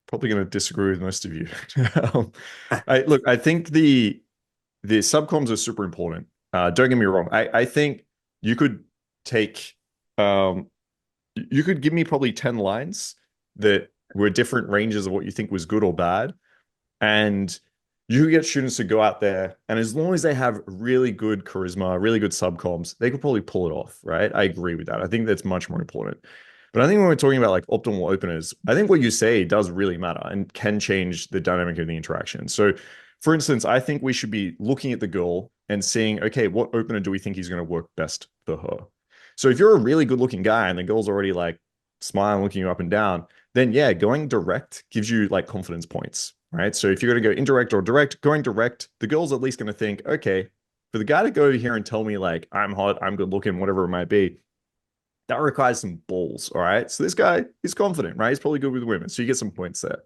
probably going to disagree with most of you. I think the subcoms are super important. Don't get me wrong. I think you could take um you could give me probably 10 lines that were different ranges of what you think was good or bad. And you get students to go out there, and as long as they have really good charisma, really good subcoms, they could probably pull it off, right? I agree with that. I think that's much more important. But I think when we're talking about like optimal openers, I think what you say does really matter and can change the dynamic of the interaction. So, for instance, I think we should be looking at the girl and seeing, okay, what opener do we think is going to work best for her? So if you're a really good looking guy and the girl's already like smiling, looking you up and down, then yeah, going direct gives you like confidence points, right? So if you're going to go indirect or direct, going direct, the girl's at least going to think, okay, for the guy to go over here and tell me like I'm hot, I'm good looking, whatever it might be, that requires some balls, all right? So this guy is confident, right? He's probably good with women, so you get some points there.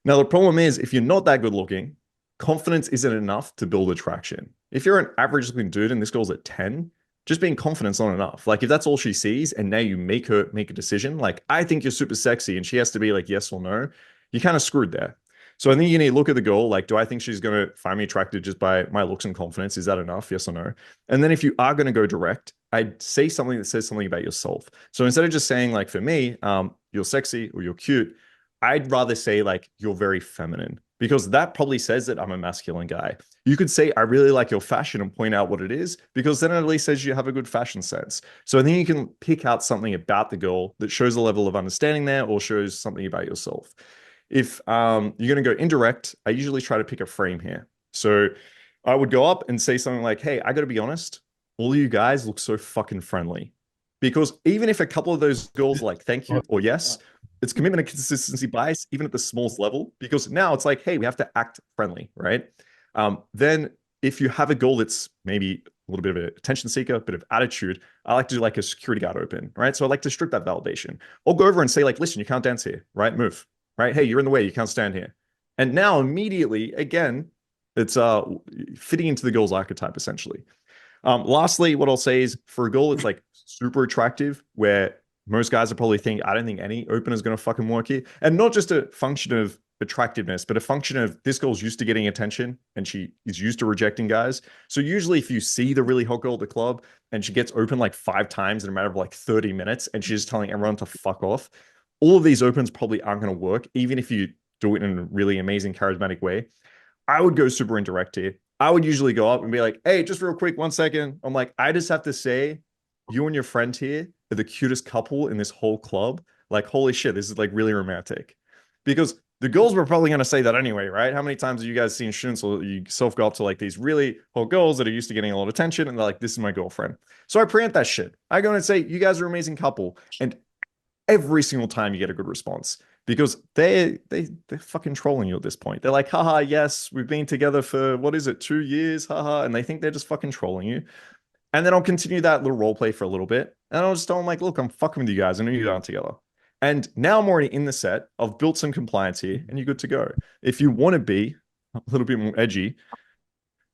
Now the problem is if you're not that good looking, confidence isn't enough to build attraction. If you're an average looking dude and this girl's at 10, just being confident's not enough. Like if that's all she sees and now you make her make a decision, like I think you're super sexy and she has to be like yes or no, you kind of screwed there. So I think you need to look at the goal. Like, do I think she's going to find me attractive just by my looks and confidence? Is that enough? Yes or no? And then if you are going to go direct, I'd say something that says something about yourself. So instead of just saying like for me, you're sexy or you're cute, I'd rather say like you're very feminine because that probably says that I'm a masculine guy. You could say I really like your fashion and point out what it is because then it at least says you have a good fashion sense. So I think you can pick out something about the girl that shows a level of understanding there or shows something about yourself. If you're going to go indirect, I usually try to pick a frame here. So I would go up and say something like, hey, I got to be honest, all of you guys look so fucking friendly. Because even if a couple of those girls are like, thank you or yes, it's commitment and consistency bias, even at the smallest level, because now it's like, hey, we have to act friendly, right? Then if you have a goal that's maybe a little bit of an attention seeker, a bit of attitude, I like to do like a security guard open, right? So I like to strip that validation. I'll go over and say like, listen, you can't dance here, right? Move, right? Hey, you're in the way, you can't stand here. And now immediately, again, it's fitting into the girl's archetype essentially. Lastly, what I'll say is for a girl, it's like super attractive where most guys are probably think, I don't think any opener is going to fucking work here. And not just a function of attractiveness, but a function of this girl's used to getting attention and she is used to rejecting guys. So usually if you see the really hot girl at the club and she gets open like 5 times in a matter of like 30 minutes and she's telling everyone to fuck off, all of these opens probably aren't going to work, even if you do it in a really amazing, charismatic way. I would go super indirect here. I would usually go up and be like, hey, just real quick, 1 second. I'm like, I just have to say, you and your friend here are the cutest couple in this whole club. Like, holy shit, this is like really romantic. Because the girls were probably going to say that anyway, right? How many times have you guys seen students or you self go up to like these really hot girls that are used to getting a lot of attention and they're like, this is my girlfriend. So I preempt that shit. I go in and say, you guys are an amazing couple. And every single time you get a good response because they're fucking trolling you at this point. They're like, haha, yes, we've been together for what is it, 2 years, haha, and they think they're just fucking trolling you. And then I'll continue that little role play for a little bit, and I'll just tell them like, look, I'm fucking with you guys. I know you aren't together. And now I'm already in the set. I've built some compliance here, and you're good to go. If you want to be a little bit more edgy,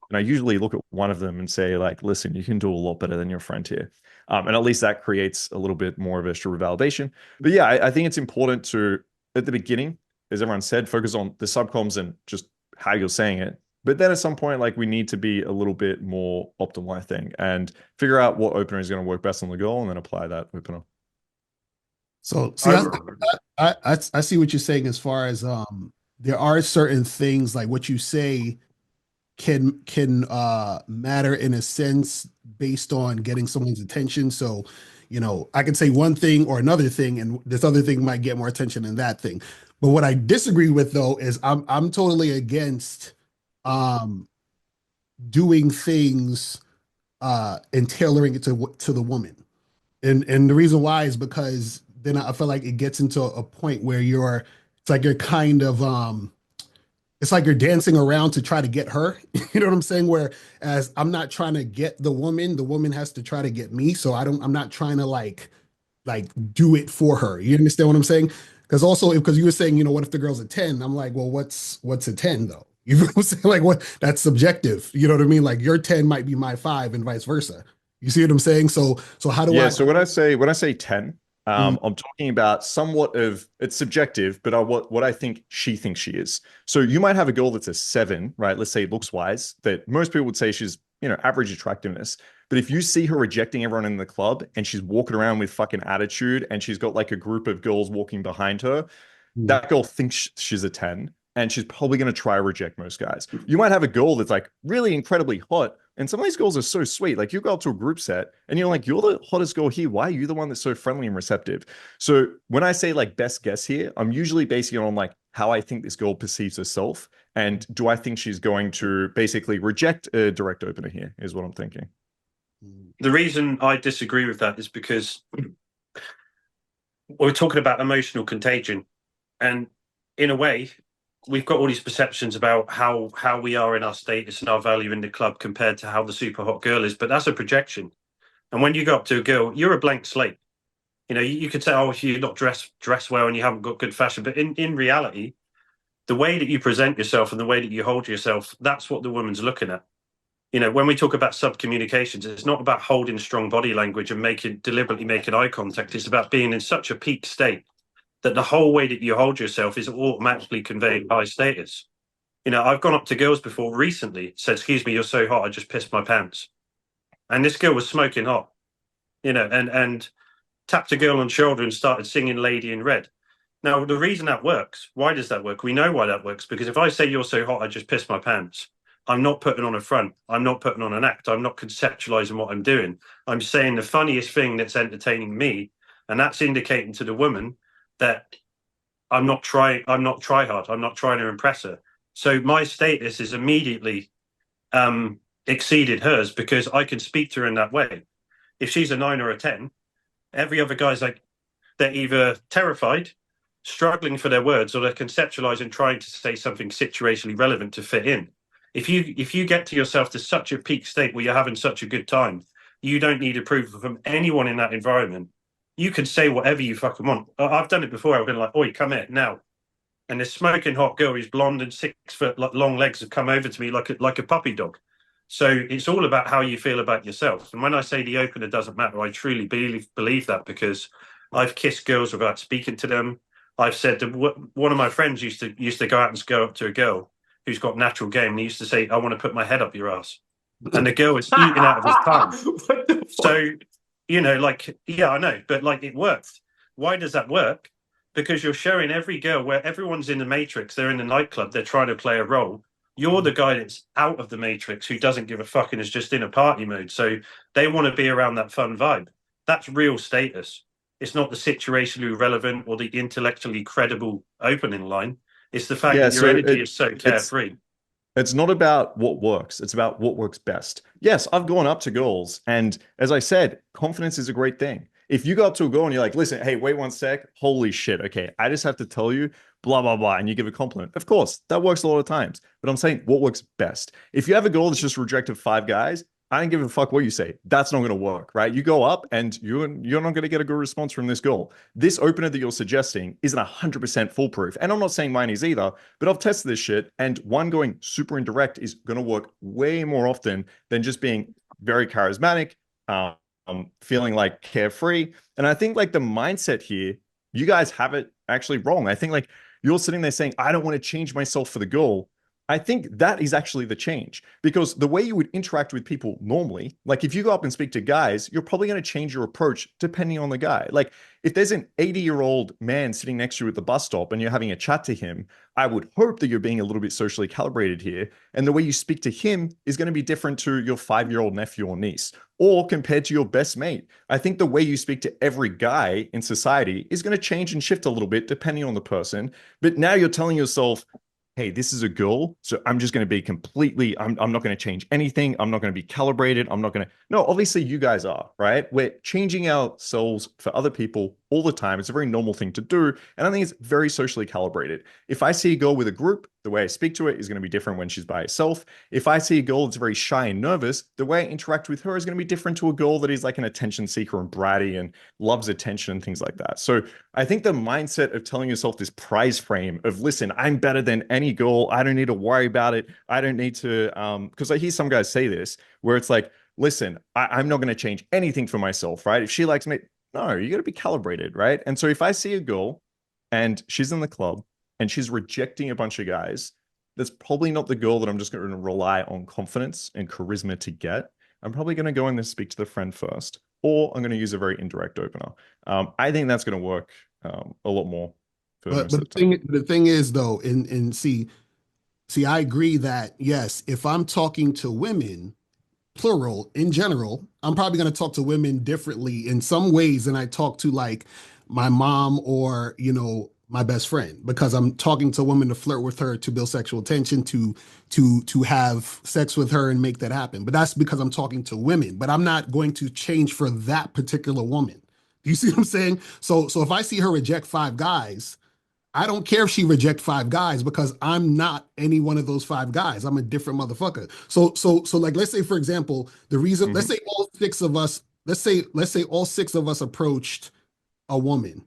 and I usually look at one of them and say, like, listen, you can do a lot better than your friend here. And at least that creates a little bit more of a true validation. But yeah, I think it's important to, at the beginning, as everyone said, focus on the subcoms and just how you're saying it. But then at some point, like we need to be a little bit more optimal, I think, and figure out what opener is going to work best on the goal and then apply that opener. So see, I see what you're saying as far as there are certain things like what you say can matter in a sense based on getting someone's attention. So, I can say one thing or another thing, and this other thing might get more attention than that thing. But what I disagree with though is I'm totally against um doing things and tailoring it to the woman. And the reason why is because then I feel like it gets into a point where it's like you're kind of it's like you're dancing around to try to get her. You know what I'm saying? Whereas I'm not trying to get the woman has to try to get me. So I'm not trying to like do it for her. You understand what I'm saying? Because also because you were saying, what if the girl's a 10? I'm like, well, what's a 10 though? You know what I'm saying? Like that's subjective. You know what I mean? Like your 10 might be my 5 and vice versa. You see what I'm saying? So how do Yeah. I So when I say 10, Mm, I'm talking about somewhat of it's subjective, but what I think she thinks she is. So you might have a girl that's a 7, right? Let's say looks wise, that most people would say she's, average attractiveness. But if you see her rejecting everyone in the club and she's walking around with fucking attitude and she's got like a group of girls walking behind her, mm, that girl thinks she's a 10 and she's probably going to try reject most guys. You might have a girl that's like really incredibly hot. And some of these girls are so sweet. Like you go up to a group set and you're like, you're the hottest girl here. Why are you the one that's so friendly and receptive? So when I say like best guess here, I'm usually basing it on like how I think this girl perceives herself. And do I think she's going to basically reject a direct opener here, is what I'm thinking. mm. The reason I disagree with that is because we're talking about emotional contagion. And in a way, we've got all these perceptions about how we are in our status and our value in the club compared to how the super hot girl is, but that's a projection. And when you go up to a girl, you're a blank slate. You could say, oh, if you're not dressed well and you haven't got good fashion, but in reality, the way that you present yourself and the way that you hold yourself, that's what the woman's looking at. When we talk about sub communications, it's not about holding strong body language and deliberately making eye contact. It's about being in such a peak state that the whole way that you hold yourself is automatically conveying high status. I've gone up to girls before recently, said, "Excuse me, you're so hot, I just pissed my pants." And this girl was smoking hot, and tapped a girl on the shoulder and started singing Lady in Red. Now, the reason that works, why does that work? We know why that works, because if I say you're so hot, I just pissed my pants, I'm not putting on a front. I'm not putting on an act. I'm not conceptualizing what I'm doing. I'm saying the funniest thing that's entertaining me. And that's indicating to the woman that I'm not try hard. I'm not trying to impress her. So my status is immediately exceeded hers because I can speak to her in that way. If she's a 9 or a 10, every other guy's like, they're either terrified, struggling for their words, or they're conceptualizing, trying to say something situationally relevant to fit in. If you get to yourself to such a peak state where you're having such a good time, you don't need approval from anyone in that environment. You can say whatever you fucking want. I've done it before. I've been like, "Oi, come here now," and this smoking hot girl who's blonde and 6 foot long legs have come over to me like a puppy dog. So it's all about how you feel about yourself. And when I say the opener doesn't matter, I truly believe that, because I've kissed girls without speaking to them. I've said that one of my friends used to go out and go up to a girl who's got natural game, and he used to say, "I want to put my head up your ass," and the girl was eating out of his palm. So, yeah, I know, but like it worked. Why does that work? Because you're showing every girl where everyone's in the matrix, they're in the nightclub, they're trying to play a role. You're the guy that's out of the matrix who doesn't give a fuck and is just in a party mode. So they want to be around that fun vibe. That's real status. It's not the situationally relevant or the intellectually credible opening line. It's the fact Yeah, that your so energy is so carefree. it's not about what works. It's about what works best. Yes, I've gone up to girls, and as I said, confidence is a great thing. If you go up to a girl and you're like, listen, hey, wait one sec, holy shit, okay, I just have to tell you, blah, blah, blah, and you give a compliment. Of course, that works a lot of times, but I'm saying what works best. If you have a girl that's just rejected 5 guys, I don't give a fuck what you say. That's not going to work, right? You go up and you're not going to get a good response from this girl. This opener that you're suggesting isn't 100% foolproof. And I'm not saying mine is either, but I've tested this shit. And one going super indirect is going to work way more often than just being very charismatic, feeling like carefree. And I think like the mindset here, you guys have it actually wrong. I think like you're sitting there saying, I don't want to change myself for the girl. I think that is actually the change, because the way you would interact with people normally, like if you go up and speak to guys, you're probably going to change your approach depending on the guy. Like if there's an 80-year-old man sitting next to you at the bus stop and you're having a chat to him, I would hope that you're being a little bit socially calibrated here. And the way you speak to him is going to be different to your 5-year-old nephew or niece, or compared to your best mate. I think the way you speak to every guy in society is going to change and shift a little bit depending on the person. But now you're telling yourself, hey, this is a girl, so I'm just going to be completely, I'm not going to change anything. I'm not going to be calibrated. I'm not going to, no, obviously you guys are, right? We're changing ourselves for other people all the time. It's a very normal thing to do. And I think it's very socially calibrated. If I see a girl with a group, the way I speak to her is going to be different when she's by herself. If I see a girl that's very shy and nervous, the way I interact with her is going to be different to a girl that is like an attention seeker and bratty and loves attention and things like that. So I think the mindset of telling yourself this prize frame of, listen, I'm better than any girl. I don't need to worry about it. I don't need to, because I hear some guys say this where it's like, listen, I'm not going to change anything for myself, right? If she likes me, No, you got to be calibrated, right? And so if I see a girl and she's in the club and she's rejecting a bunch of guys, that's probably not the girl that I'm just going to rely on confidence and charisma to get. I'm probably going to go in and speak to the friend first, or I'm going to use a very indirect opener. I think that's going to work a lot more for But most but of the time. the thing is though, and see, I agree that yes, if I'm talking to women, plural in general, I'm probably going to talk to women differently in some ways than I talk to like my mom or, my best friend, because I'm talking to a woman to flirt with her, to build sexual tension, to have sex with her and make that happen. But that's because I'm talking to women, but I'm not going to change for that particular woman. Do you see what I'm saying? So if I see her reject five guys, I don't care if she reject five guys because I'm not any one of those five guys. I'm a different motherfucker. So like let's say for example, the reason let's Mhm. say all six of us, let's say all six of us approached a woman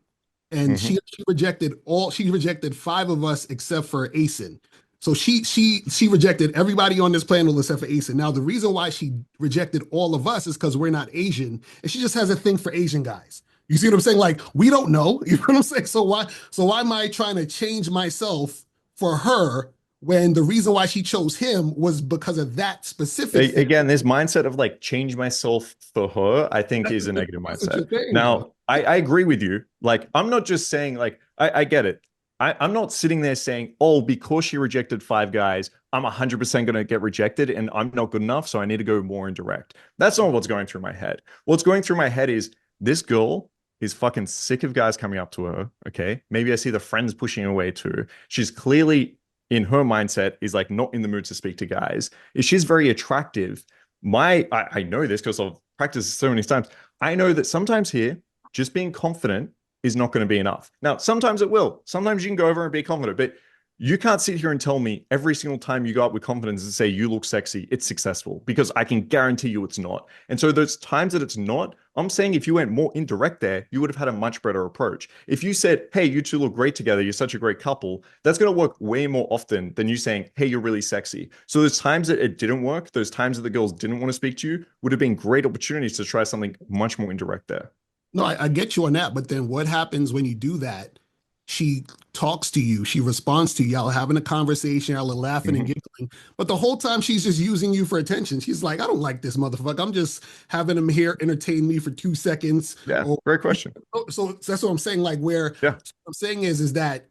and Mhm. she rejected five of us except for Asen. So she rejected everybody on this panel except for Asen. Now the reason why she rejected all of us is because we're not Asian, and she just has a thing for Asian guys. You see what I'm saying? Like we don't know. You know what I'm saying? So why am I trying to change myself for her when the reason why she chose him was because of that specific thing? Again, this mindset of like change myself for her, I think is a negative That's what mindset. you're saying, though. Now, I agree with you. Like, I'm not just saying, like, I get it. I'm not sitting there saying, oh, because she rejected five guys, I'm 100% going to get rejected and I'm not good enough. So I need to go more indirect. That's not what's going through my head. What's going through my head is this girl is fucking sick of guys coming up to her. Okay. Maybe I see the friends pushing away too. She's clearly in her mindset is like not in the mood to speak to guys. If she's very attractive, I know this because I've practiced so many times. I know that sometimes here, just being confident is not going to be enough. Now, sometimes it will. Sometimes you can go over and be confident, but you can't sit here and tell me every single time you go up with confidence and say you look sexy, it's successful because I can guarantee you it's not. And so those times that it's not, I'm saying if you went more indirect there, you would have had a much better approach. If you said, hey, you two look great together, you're such a great couple, that's going to work way more often than you saying, hey, you're really sexy. So those times that it didn't work, those times that the girls didn't want to speak to you would have been great opportunities to try something much more indirect there. No, I get you on that, but then what happens when you do that? She talks to you, she responds to you, y'all having a conversation, y'all are laughing and Mhm. giggling, but the whole time she's just using you for attention. She's like, I don't like this motherfucker. I'm just having him here entertain me for 2 seconds. Yeah, Or great question. so that's what I'm saying. Like where Yeah. I'm saying is that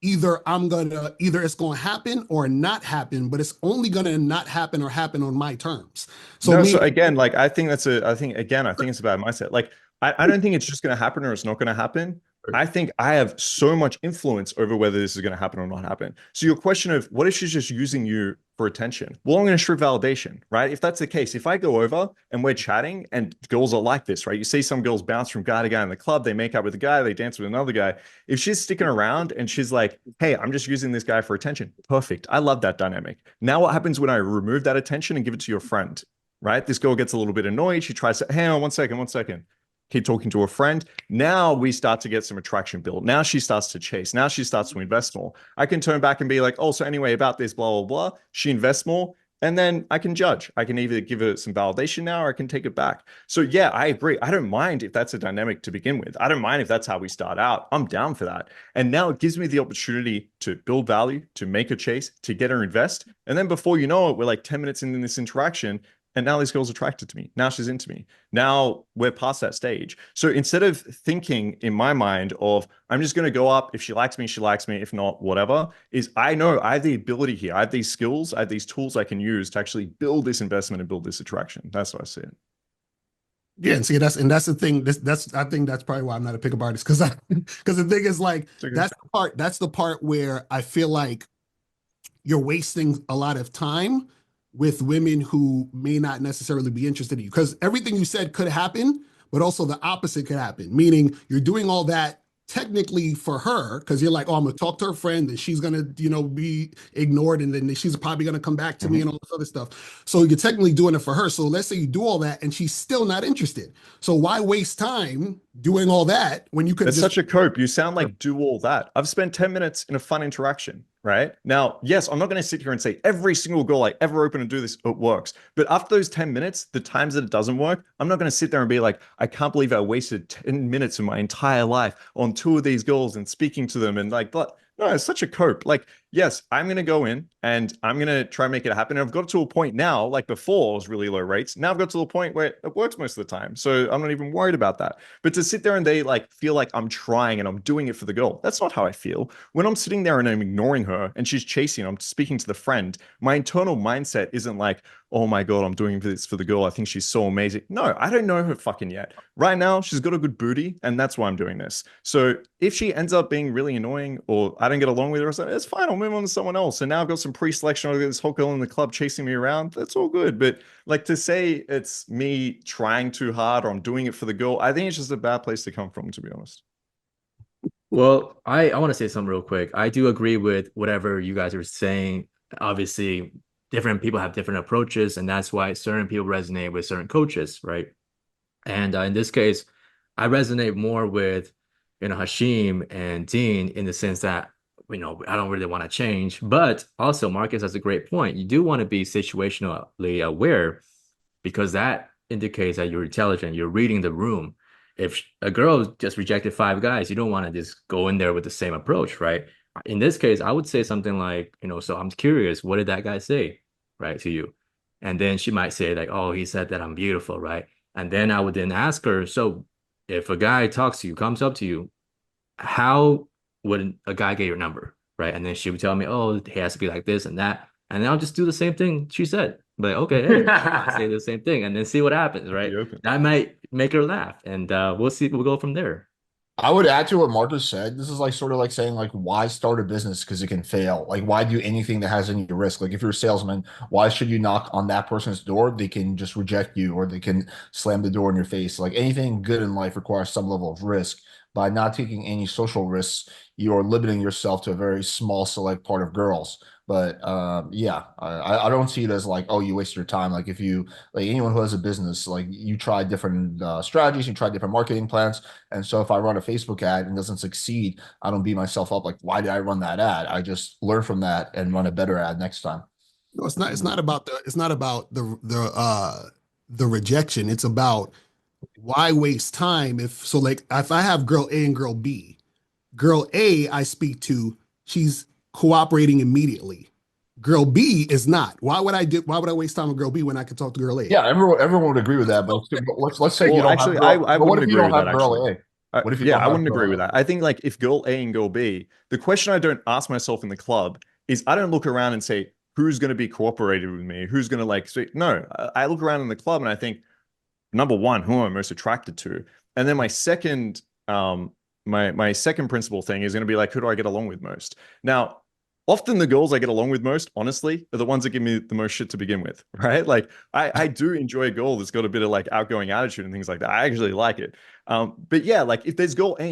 either it's gonna happen or not happen, but it's only gonna not happen or happen on my terms. So No, so me, again, like I think again, I think it's a bad mindset. Like I don't think it's just gonna happen or it's not gonna happen. I think I have so much influence over whether this is gonna happen or not happen. So your question of what if she's just using you for attention? Well, I'm gonna strip validation, right? If that's the case, if I go over and we're chatting and girls are like this, right? You see some girls bounce from guy to guy in the club, they make up with a guy, they dance with another guy. If she's sticking around and she's like, hey, I'm just using this guy for attention, perfect. I love that dynamic. Now, what happens when I remove that attention and give it to your friend? Right? This girl gets a little bit annoyed. She tries to, hang on 1 second, 1 second. Keep talking to a friend. Now we start to get some attraction built. Now she starts to chase. Now she starts to invest more. I can turn back and be like, oh, so anyway, about this, blah, blah, blah. She invests more. And then I can judge. I can either give her some validation now or I can take it back. So, yeah, I agree. I don't mind if that's a dynamic to begin with. I don't mind if that's how we start out. I'm down for that. And now it gives me the opportunity to build value, to make a chase, to get her invest. And then before you know it, we're like 10 minutes in this interaction and now this girl's attracted to me. Now she's into me. Now we're past that stage. So instead of thinking in my mind of, I'm just going to go up. If she likes me, she likes me. If not, whatever, is I know I have the ability here. I have these skills. I have these tools I can use to actually build this investment and build this attraction. That's what I see it. yeah, and see that's the thing. That's I think that's probably why I'm not a pickup artist because the thing is like Okay. that's the part where I feel like you're wasting a lot of time with women who may not necessarily be interested in you. Because everything you said could happen, but also the opposite could happen. Meaning you're doing all that technically for her because you're like, oh, I'm gonna talk to her friend and she's gonna, be ignored, and then she's probably gonna come back to me Mhm. and all this other stuff. So you're technically doing it for her. So let's say you do all that and she's still not interested. So why waste time doing all that when you could That's just such a cope. You sound like do all that. I've spent 10 minutes in a fun interaction. right? Now, yes, I'm not going to sit here and say every single girl I ever open and do this, it works. But after those 10 minutes, the times that it doesn't work, I'm not going to sit there and be like, I can't believe I wasted 10 minutes of my entire life on two of these girls and speaking to them and like, but no, it's such a cope. Like, yes, I'm going to go in and I'm going to try and make it happen. And I've got to a point now, like before it was really low rates. Now I've got to the point where it works most of the time. So I'm not even worried about that. But to sit there and they like feel like I'm trying and I'm doing it for the girl, that's not how I feel. When I'm sitting there and I'm ignoring her and she's chasing, I'm speaking to the friend, my internal mindset isn't like, oh my God, I'm doing this for the girl. I think she's so amazing. No, I don't know her fucking yet. Right now, she's got a good booty, and that's why I'm doing this. So if she ends up being really annoying or I don't get along with her or something, it's fine. I'll move on to someone else. And now I've got some pre-selection. I've got this whole girl in the club chasing me around. That's all good. But like to say it's me trying too hard or I'm doing it for the girl, I think it's just a bad place to come from, to be honest. Well, I want to say something real quick. I do agree with whatever you guys are saying. Obviously, different people have different approaches, and that's why certain people resonate with certain coaches, right? And in this case, I resonate more with, Hashim and Dean in the sense that, I don't really want to change. But also, Marcus has a great point. You do want to be situationally aware because that indicates that you're intelligent, you're reading the room. If a girl just rejected five guys, you don't want to just go in there with the same approach, right? In this case, I would say something like, so I'm curious, what did that guy say, right, to you? And then she might say like, oh, he said that I'm beautiful, right? And then I would then ask her, so if a guy talks to you, comes up to you, how would a guy get your number, right? And then she would tell me, oh, he has to be like this and that. And then I'll just do the same thing she said. But okay, hey, I'll say the same thing and then see what happens, right? That might make her laugh, and we'll see. We'll go from there. I would add to what Marcus said. This is like sort of like saying like why start a business because it can fail. Like why do anything that has any risk? Like if you're a salesman, why should you knock on that person's door? They can just reject you or they can slam the door in your face. Like anything good in life requires some level of risk. By not taking any social risks, you are limiting yourself to a very small select part of girls. But yeah, I don't see it as like, oh, you waste your time. Like if you like anyone who has a business, like you try different strategies, you try different marketing plans. And so if I run a Facebook ad and doesn't succeed, I don't beat myself up like, why did I run that ad? I just learn from that and run a better ad next time. No, it's not. It's not about the rejection. It's about why waste time if so. Like if I have girl A and girl B, girl A I speak to, she's cooperating immediately. Girl B is not. Why would I waste time with girl B when I could talk to girl A? Yeah, everyone would agree with that. But let's say Well, you don't actually, have girl, I but what wouldn't if you agree don't with have that, girl actually. A? What if you Yeah, don't I have wouldn't girl agree A? with that. I think like if girl A and girl B, the question I don't ask myself in the club is I don't look around and say who's going to be cooperative with me, who's going to like say no. I look around in the club and I think number one, who am I most attracted to, and then my second my second principal thing is going to be like who do I get along with most. Now, often the girls I get along with most, honestly, are the ones that give me the most shit to begin with, right? Like I do enjoy a girl that's got a bit of like outgoing attitude and things like that. I actually like it. But yeah, like if there's girl A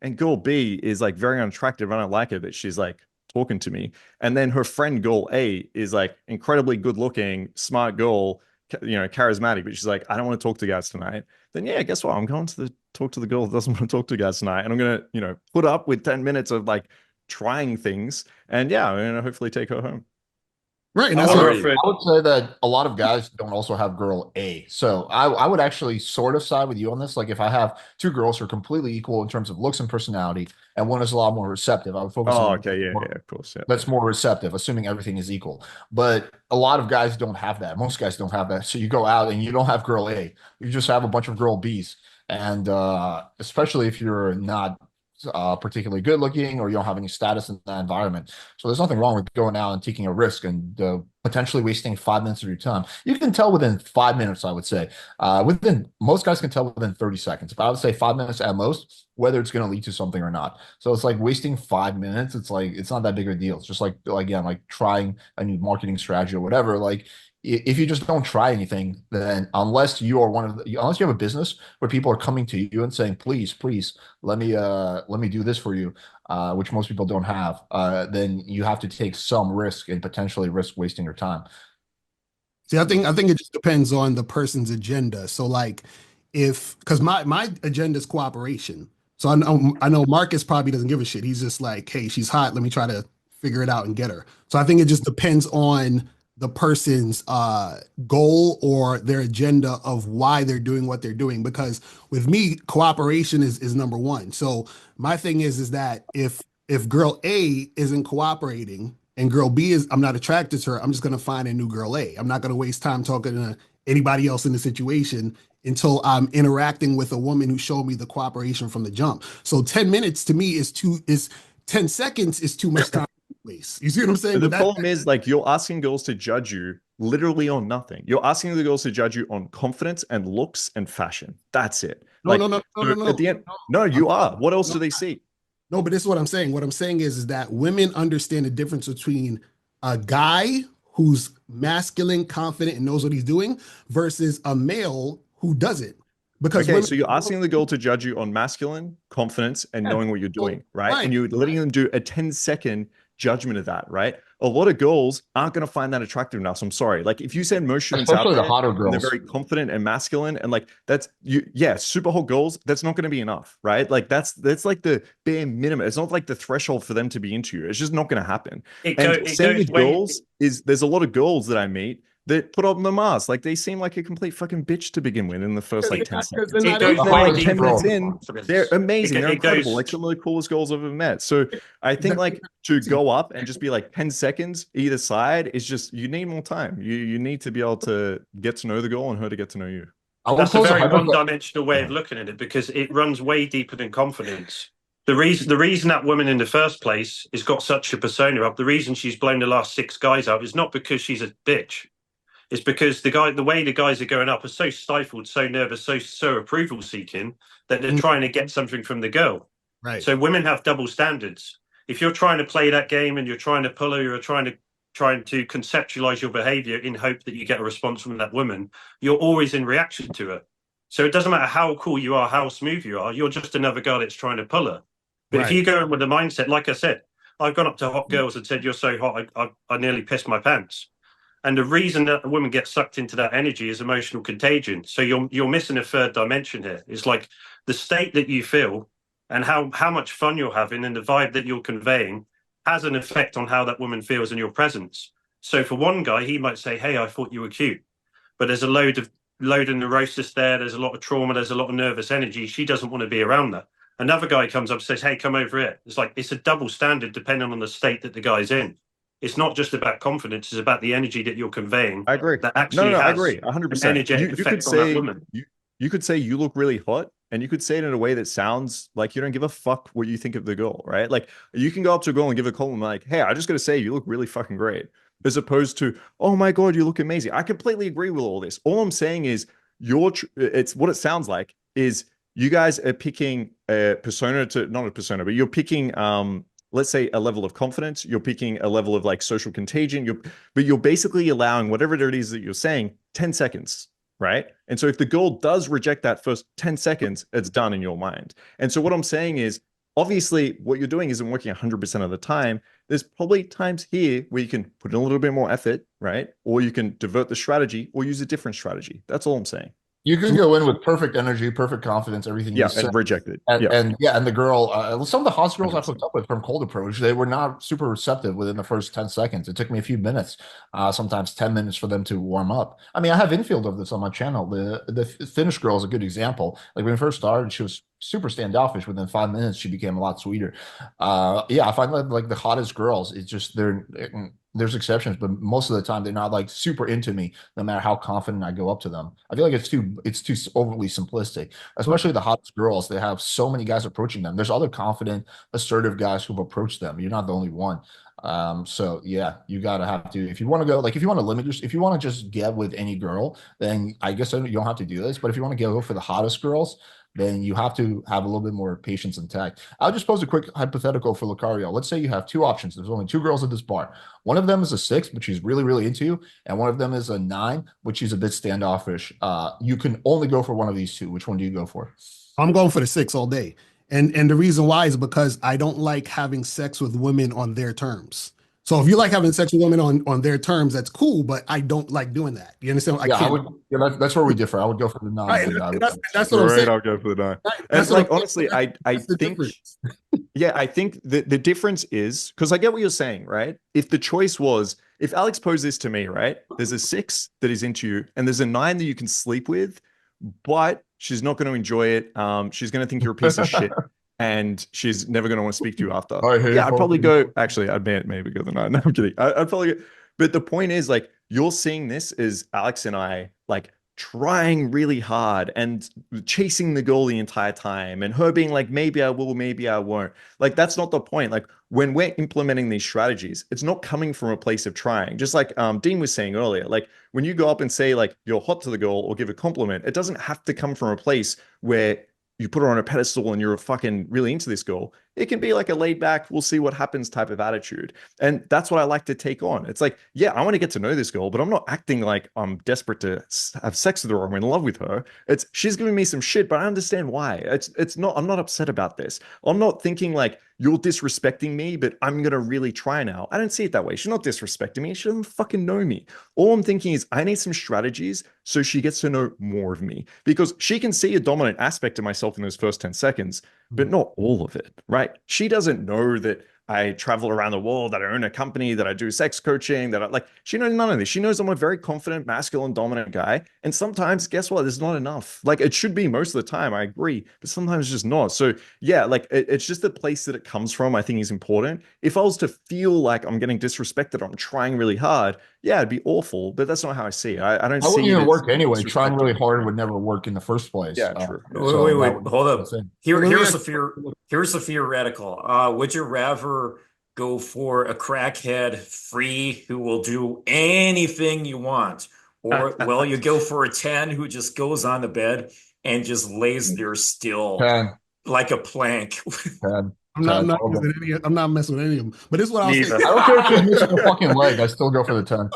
and girl B is like very unattractive, I don't like it, but she's like talking to me. And then her friend girl A is like incredibly good looking, smart girl, charismatic, but she's like, I don't want to talk to guys tonight. Then yeah, guess what? I'm going to talk to the girl that doesn't want to talk to guys tonight. And I'm gonna, put up with 10 minutes of like trying things. And yeah, I'm gonna hopefully take her home. Right. And I that's would say that a lot of guys don't also have girl A. So I would actually sort of side with you on this. Like if I have two girls who are completely equal in terms of looks and personality, and one is a lot more receptive, I would focus Oh, on okay, yeah, of course. Yeah. that's more receptive, assuming everything is equal. But a lot of guys don't have that. Most guys don't have that. So you go out and you don't have girl A. You just have a bunch of girl Bs. And especially if you're not particularly good looking or you don't have any status in that environment. So there's nothing wrong with going out and taking a risk and potentially wasting 5 minutes of your time. You can tell within 5 minutes, I would say. Within most guys can tell within 30 seconds. But I would say 5 minutes at most, whether it's going to lead to something or not. So it's like wasting 5 minutes. It's like it's not that big of a deal. It's just like again, like trying a new marketing strategy or whatever. Like if you just don't try anything, then unless you are unless you have a business where people are coming to you and saying, please, let me do this for you, which most people don't have, then you have to take some risk and potentially risk wasting your time. See, I think it just depends on the person's agenda. So like because my agenda is cooperation. So I know Marcus probably doesn't give a shit. He's just like, hey, she's hot. Let me try to figure it out and get her. So I think it just depends on the person's goal or their agenda of why they're doing what they're doing. Because with me, cooperation is number one. So my thing is that if girl A isn't cooperating and girl B is, I'm not attracted to her, I'm just going to find a new girl A. I'm not going to waste time talking to anybody else in the situation until I'm interacting with a woman who showed me the cooperation from the jump. So 10 minutes to me is 10 seconds is too much time to waste. You see what I'm saying? The problem is, like, you're asking girls to judge you literally on nothing. You're asking the girls to judge you on confidence and looks and fashion. That's it. No, like, no. At the end, no, you are. What else do they see? No, but this is what I'm saying. What I'm saying is that women understand the difference between a guy who's masculine, confident, and knows what he's doing versus a male who doesn't. Because okay, so you're asking the girl to judge you on masculine, confidence, and knowing what you're doing, right? And you're letting them do a 10-second judgment of that, right? A lot of girls aren't going to find that attractive enough. So I'm sorry. Like, if you send most students out there, the hotter girls, they're very confident and masculine, and like that's super hot girls. That's not going to be enough, right? Like that's like the bare minimum. It's not like the threshold for them to be into you. It's just not going to happen. Same with girls. There's a lot of girls that I meet that put on the mask. Like, they seem like a complete fucking bitch to begin with in the first like 10 seconds. 10 minutes in, they're amazing. They're incredible. Like, some of the coolest girls I've ever met. So I think like to go up and just be like 10 seconds either side is just, you need more time. You need to be able to get to know the girl and her to get to know you. That's a very one-dimensional way of looking at it, because it runs way deeper than confidence. The reason that woman in the first place has got such a persona up, the reason she's blown the last 6 guys out is not because she's a bitch. It's because the way the guys are going up are so stifled, so nervous, so approval seeking that they're trying to get something from the girl. Right. So women have double standards. If you're trying to play that game and you're trying to pull her, you're trying to conceptualize your behavior in hope that you get a response from that woman, you're always in reaction to her. So it doesn't matter how cool you are, how smooth you are, you're just another girl that's trying to pull her. But if you go in with the mindset, like I said, I've gone up to hot girls and said, "You're so hot, I nearly pissed my pants." And the reason that a woman gets sucked into that energy is emotional contagion. So you're missing a third dimension here. It's like the state that you feel and how much fun you're having and the vibe that you're conveying has an effect on how that woman feels in your presence. So for one guy, he might say, "Hey, I thought you were cute," but there's a load of neurosis there. There's a lot of trauma. There's a lot of nervous energy. She doesn't want to be around that. Another guy comes up and says, "Hey, come over here." It's like, it's a double standard depending on the state that the guy's in. It's not just about confidence; it's about the energy that you're conveying. I agree. That actually I agree 100%. You could say, you could say you look really hot, and you could say it in a way that sounds like you don't give a fuck what you think of the girl, right? Like, you can go up to a girl and give a compliment like, "Hey, I just got to say you look really fucking great," as opposed to, "Oh my God, you look amazing." I completely agree with all this. All I'm saying is it's what it sounds like is you guys are picking a persona to, not a persona, but you're picking, let's say, a level of confidence. You're picking a level of like social contagion. But you're basically allowing whatever it is that you're saying 10 seconds, right? And so if the girl does reject that first 10 seconds, it's done in your mind. And so what I'm saying is, obviously, what you're doing isn't working 100% of the time. There's probably times here where you can put in a little bit more effort, right? Or you can divert the strategy or use a different strategy. That's all I'm saying. You can go in with perfect energy, perfect confidence, everything. Yeah, and reject it. And the girl, some of the hot girls I've hooked up with from cold approach, they were not super receptive within the first 10 seconds. It took me a few minutes, sometimes 10 minutes for them to warm up. I mean, I have infield of this on my channel. The Finnish girl is a good example. Like, when we first started, she was super standoffish. Within 5 minutes, she became a lot sweeter. I find that like the hottest girls, it's just there's exceptions, but most of the time they're not like super into me, no matter how confident I go up to them. I feel like it's too overly simplistic, especially the hottest girls. They have so many guys approaching them. There's other confident, assertive guys who've approached them. You're not the only one. So yeah, you gotta have to, if you want to go, like, if you want to limit if you want to just get with any girl, then I guess you don't have to do this. But if you want to go for the hottest girls, then you have to have a little bit more patience and tact. I'll just pose a quick hypothetical for Locario. Let's say you have 2 options. There's only 2 girls at this bar. One of them is a 6, but she's really, really into you. And one of them is a 9, but she's a bit standoffish. You can only go for one of these 2. Which one do you go for? I'm going for the 6 all day. And the reason why is because I don't like having sex with women on their terms. So if you like having sex with women on their terms, that's cool, but I don't like doing that. You understand? That's where we differ. I would go for the 9. Right, that's what I'm saying. I'll go for the 9. That's like, honestly, I think Yeah, I think the difference is because I get what you're saying, right? If the choice was, if Alex posed this to me, right? There's a 6 that is into you, and there's a 9 that you can sleep with, but she's not going to enjoy it. She's going to think you're a piece of shit, and she's never going to want to speak to you after. I hate Yeah, I'd both probably of you. go. Actually, I'd maybe go the 9. No, I'm kidding. I'd probably go. But the point is, like, you're seeing this as Alex and I, like, trying really hard and chasing the goal the entire time, and her being like, maybe I will, maybe I won't. Like, that's not the point. Like, when we're implementing these strategies, it's not coming from a place of trying. Just like Dean was saying earlier, like when you go up and say like you're hot to the girl or give a compliment, it doesn't have to come from a place where you put her on a pedestal and you're fucking really into this girl. It can be like a laid back, we'll see what happens type of attitude. And that's what I like to take on. It's like, yeah, I want to get to know this girl, but I'm not acting like I'm desperate to have sex with her or I'm in love with her. It's she's giving me some shit, but I understand why. It's not, I'm not upset about this. I'm not thinking like you're disrespecting me, but I'm gonna really try now. I don't see it that way. She's not disrespecting me. She doesn't fucking know me. All I'm thinking is I need some strategies so she gets to know more of me because she can see a dominant aspect of myself in those first 10 seconds, but not all of it, right? She doesn't know that I travel around the world, that I own a company, that I do sex coaching, that I like, she knows none of this. She knows I'm a very confident, masculine, dominant guy. And sometimes, guess what? There's not enough. Like, it should be most of the time, I agree, but sometimes it's just not. So, yeah, like, it's just the place that it comes from, I think is important. If I was to feel like I'm getting disrespected, or I'm trying really hard, yeah, it'd be awful, but that's not how I see it. I don't That wouldn't see it even as work anyway. Trying disrespecting really me. hard would never work in the first place. Yeah, true. Wait, wait, hold that's up. it. Here's the theoretical. Would you rather go for a crackhead free who will do anything you want, or well, you go for a 10 who just goes on the bed and just lays there still 10, like a plank? 10, I'm 10. not I'll go. using I'm not messing with any of them. But this is what I'll say. Neither. I don't care if she's missing a fucking leg. I still go for the 10.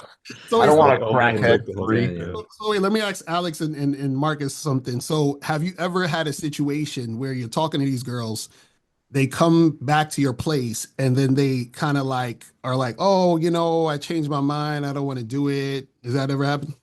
So I it's don't want a Almost crackhead like the whole free. thing, yeah. so wait, let me ask Alex and Marcus something. So have you ever had a situation where you're talking to these girls, they come back to your place, and then they kind of like are like, oh, I changed my mind. I don't want to do it. Has that ever happened?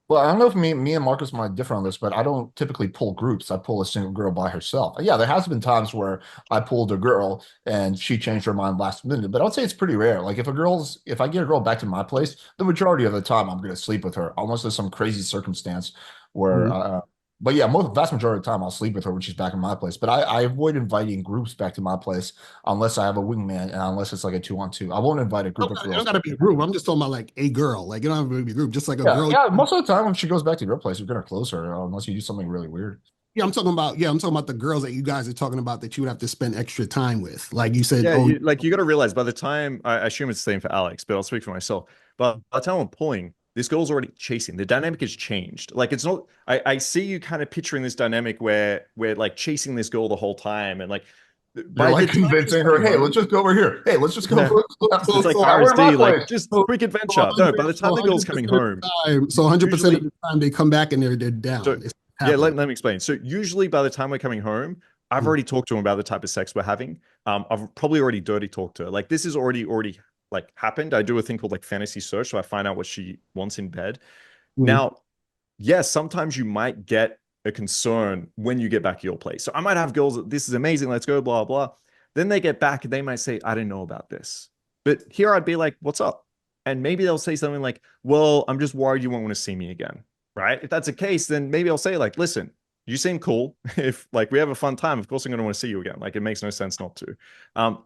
Well, I don't know if me and Marcus might differ on this, but I don't typically pull groups. I pull a single girl by herself. Yeah, there has been times where I pulled a girl and she changed her mind last minute, but I would say it's pretty rare. Like if I get a girl back to my place, the majority of the time I'm going to sleep with her, unless there's some crazy circumstance where. Mhm. But yeah, vast majority of the time I'll sleep with her when she's back in my place. But I avoid inviting groups back to my place unless I have a wingman and unless it's like a 2-on-2. I won't invite a group of It don't girls. gotta be a group. I'm just talking about like a girl. Like, you don't have to be a group, just like a Yeah, girl. yeah. Most of the time when she goes back to your place, you're gonna close her unless you do something really weird. I'm talking about the girls that you guys are talking about that you would have to spend extra time with. Like you said, Yeah, oh, you got to realize by the time I assume it's the same for Alex, but I'll speak for myself. But by the time I'm pulling, this girl's already chasing. The dynamic has changed. Like it's not. I see you kind of picturing this dynamic where we're like chasing this girl the whole time, and like You're by like the time she's convincing her, coming hey, home, let's just go over here. Hey, let's just go. yeah, it's like We're in my RSD, like place. just quick adventure. No, by the time the girl's coming home, so 100% of usually the time they come back and they're so down. It's yeah, happening. let me explain. So usually by the time we're coming home, I've Mhm. already talked to him about the type of sex we're having. I've probably already dirty talked to her. Like this is already like happened. I do a thing called like fantasy search, so I find out what she wants in bed. Mhm. Now, yes, sometimes you might get a concern when you get back to your place. So I might have girls that this is amazing, let's go, blah, blah. Then they get back and they might say, I didn't know about this. But here I'd be like, what's up? And maybe they'll say something like, well, I'm just worried you won't want to see me again. Right. If that's the case, then maybe I'll say, like, listen, you seem cool. If like we have a fun time, of course I'm going to want to see you again. Like it makes no sense not to.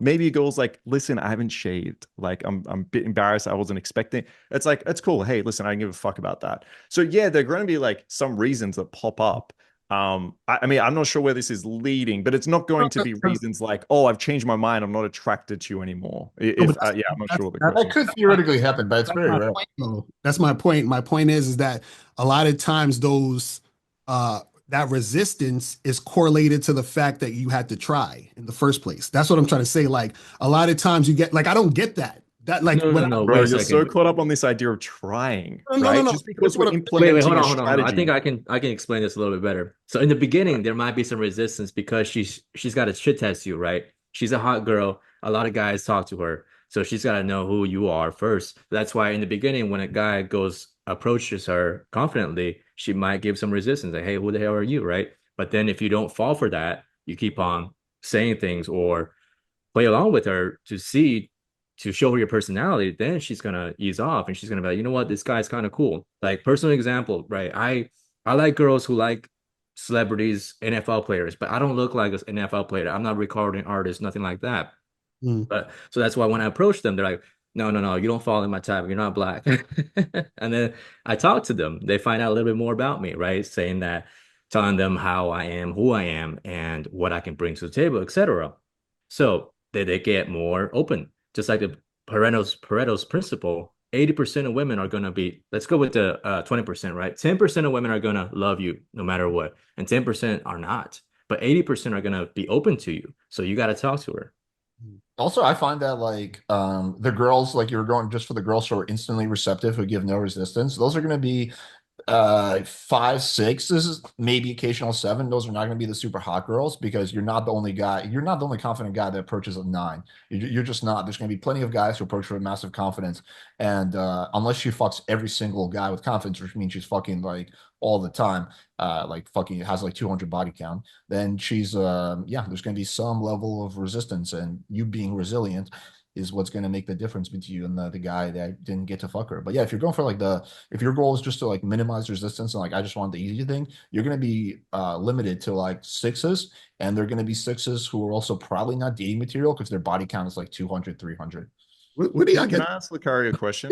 Maybe a girl's like, listen, I haven't shaved. Like I'm a bit embarrassed. I wasn't expecting. It's like, it's cool. Hey, listen, I don't give a fuck about that. So yeah, there are going to be like some reasons that pop up. I mean, I'm not sure where this is leading, but it's not going to be reasons like, oh, I've changed my mind. I'm not attracted to you anymore. No, but Yeah, I'm not sure what the that's, question That could is. theoretically happen, but it's that's very my rare. point, though. That's my point. My point is that a lot of times those that resistance is correlated to the fact that you had to try in the first place. That's what I'm trying to say. Like a lot of times you get like I don't get that. That like No, when no, no. Bro, Wait a you're so second. caught up on this idea of trying, no, right? no. Just That's because what we're I'm Wait, implementing a hold on. I think strategy. I can explain this a little bit better. So in the beginning, there might be some resistance because she's got to shit test you, right? She's a hot girl. A lot of guys talk to her, so she's got to know who you are first. That's why in the beginning, when a guy approaches her confidently, she might give some resistance, like, "Hey, who the hell are you?" Right? But then if you don't fall for that, you keep on saying things or play along with her to show her your personality, then she's gonna ease off and she's gonna be like, you know what, this guy's kind of cool. Like personal example, right? I like girls who like celebrities, NFL players, but I don't look like an NFL player. I'm not a recording artist, nothing like that. Mm. But so that's why when I approach them, they're like, no, no, no, you don't fall in my type. You're not black. And then I talk to them. They find out a little bit more about me, right? Saying that, telling them how I am, who I am, and what I can bring to the table, etc. So they get more open. Just like the Pareto's principle, 80% of women are gonna be, let's go with the 20%, right? 10% of women are gonna love you no matter what, and 10% are not. But 80% are gonna be open to you. So you gotta talk to her. Also, I find that like the girls, like you're going just for the girls who are instantly receptive, who give no resistance, those are going to be 5, 6. This is maybe occasional 7. Those are not going to be the super hot girls because you're not the only guy. You're not the only confident guy that approaches a 9. You're just not. There's going to be plenty of guys who approach with massive confidence, and unless she fucks every single guy with confidence, which means she's fucking like all the time, like fucking has like 200 body count, then she's yeah, there's going to be some level of resistance, and you being resilient is what's going to make the difference between you and the guy that didn't get to fuck her. But yeah, if you're going for like if your goal is just to like minimize resistance and like I just want the easy thing, you're going to be limited to like 6s, and they're going to be 6s who are also probably not dating material because their body count is like 200, 300. What do y'all Can get? I ask Locario a question?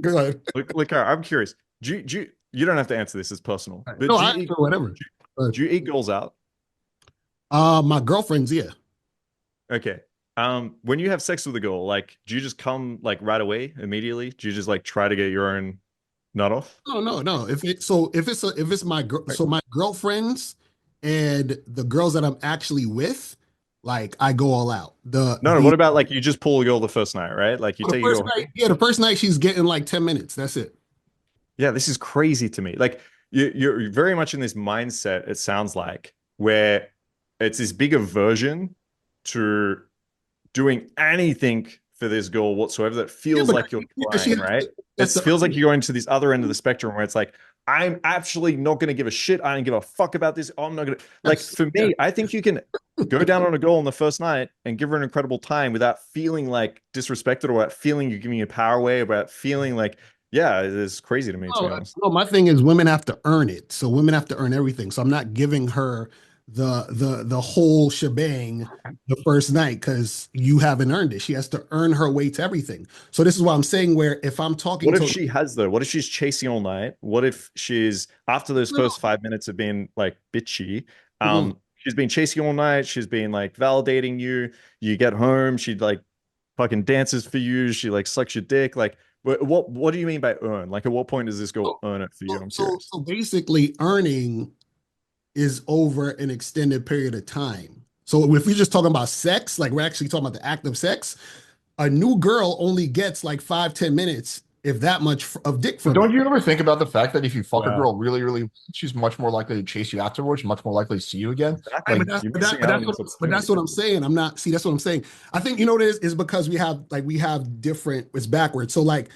Go ahead. Locario, I'm curious. You don't have to answer this, it's personal. But No, I whatever. Do you eat girls out? My girlfriend's, yeah. Okay. When you have sex with a girl, like, do you just come like right away, immediately? Do you just like try to get your own nut off? No. If it's my girl, so my girlfriends and the girls that I'm actually with, like I go all out. No, what about like you just pull a girl the first night, right? Like you the take a first girl. night, yeah, the first night she's getting like 10 minutes. That's it. Yeah, this is crazy to me. Like you're very much in this mindset, it sounds like, where it's this big aversion to doing anything for this girl whatsoever that feels like you're trying, right? It feels like you're going to this other end of the spectrum where it's like, I'm actually not going to give a shit. I don't give a fuck about this. I'm not going to, like, for me, I think you can go down on a girl on the first night and give her an incredible time without feeling like disrespected or without feeling you're giving your power away, without feeling like, yeah, it's crazy to me, to be honest. No, my thing is women have to earn it. So women have to earn everything. So I'm not giving her the whole shebang the first night because you haven't earned it. She has to earn her way to everything. So this is what I'm saying. Where if I'm talking What to if she has though? What if she's chasing all night? What if she's after those first 5 minutes of being like bitchy? Mhm. She's been chasing all night. She's been like validating you. You get home, she like fucking dances for you. She like sucks your dick. Like, what do you mean by earn? Like, at what point does this girl earn it for you? I'm curious. So basically, earning is over an extended period of time. So if we're just talking about sex, like we're actually talking about the act of sex, a new girl only gets like 5-10 minutes, if that much, of dick But from don't me. you ever think about the fact that if you fuck a Yeah. girl really, really, she's much more likely to chase you afterwards, much more likely to see you again? Exactly. Like, You're missing out on this But that's opportunity. what I'm saying. I'm not, see, that's what I'm saying. I think, you know what it is because we have different, it's backwards. So like,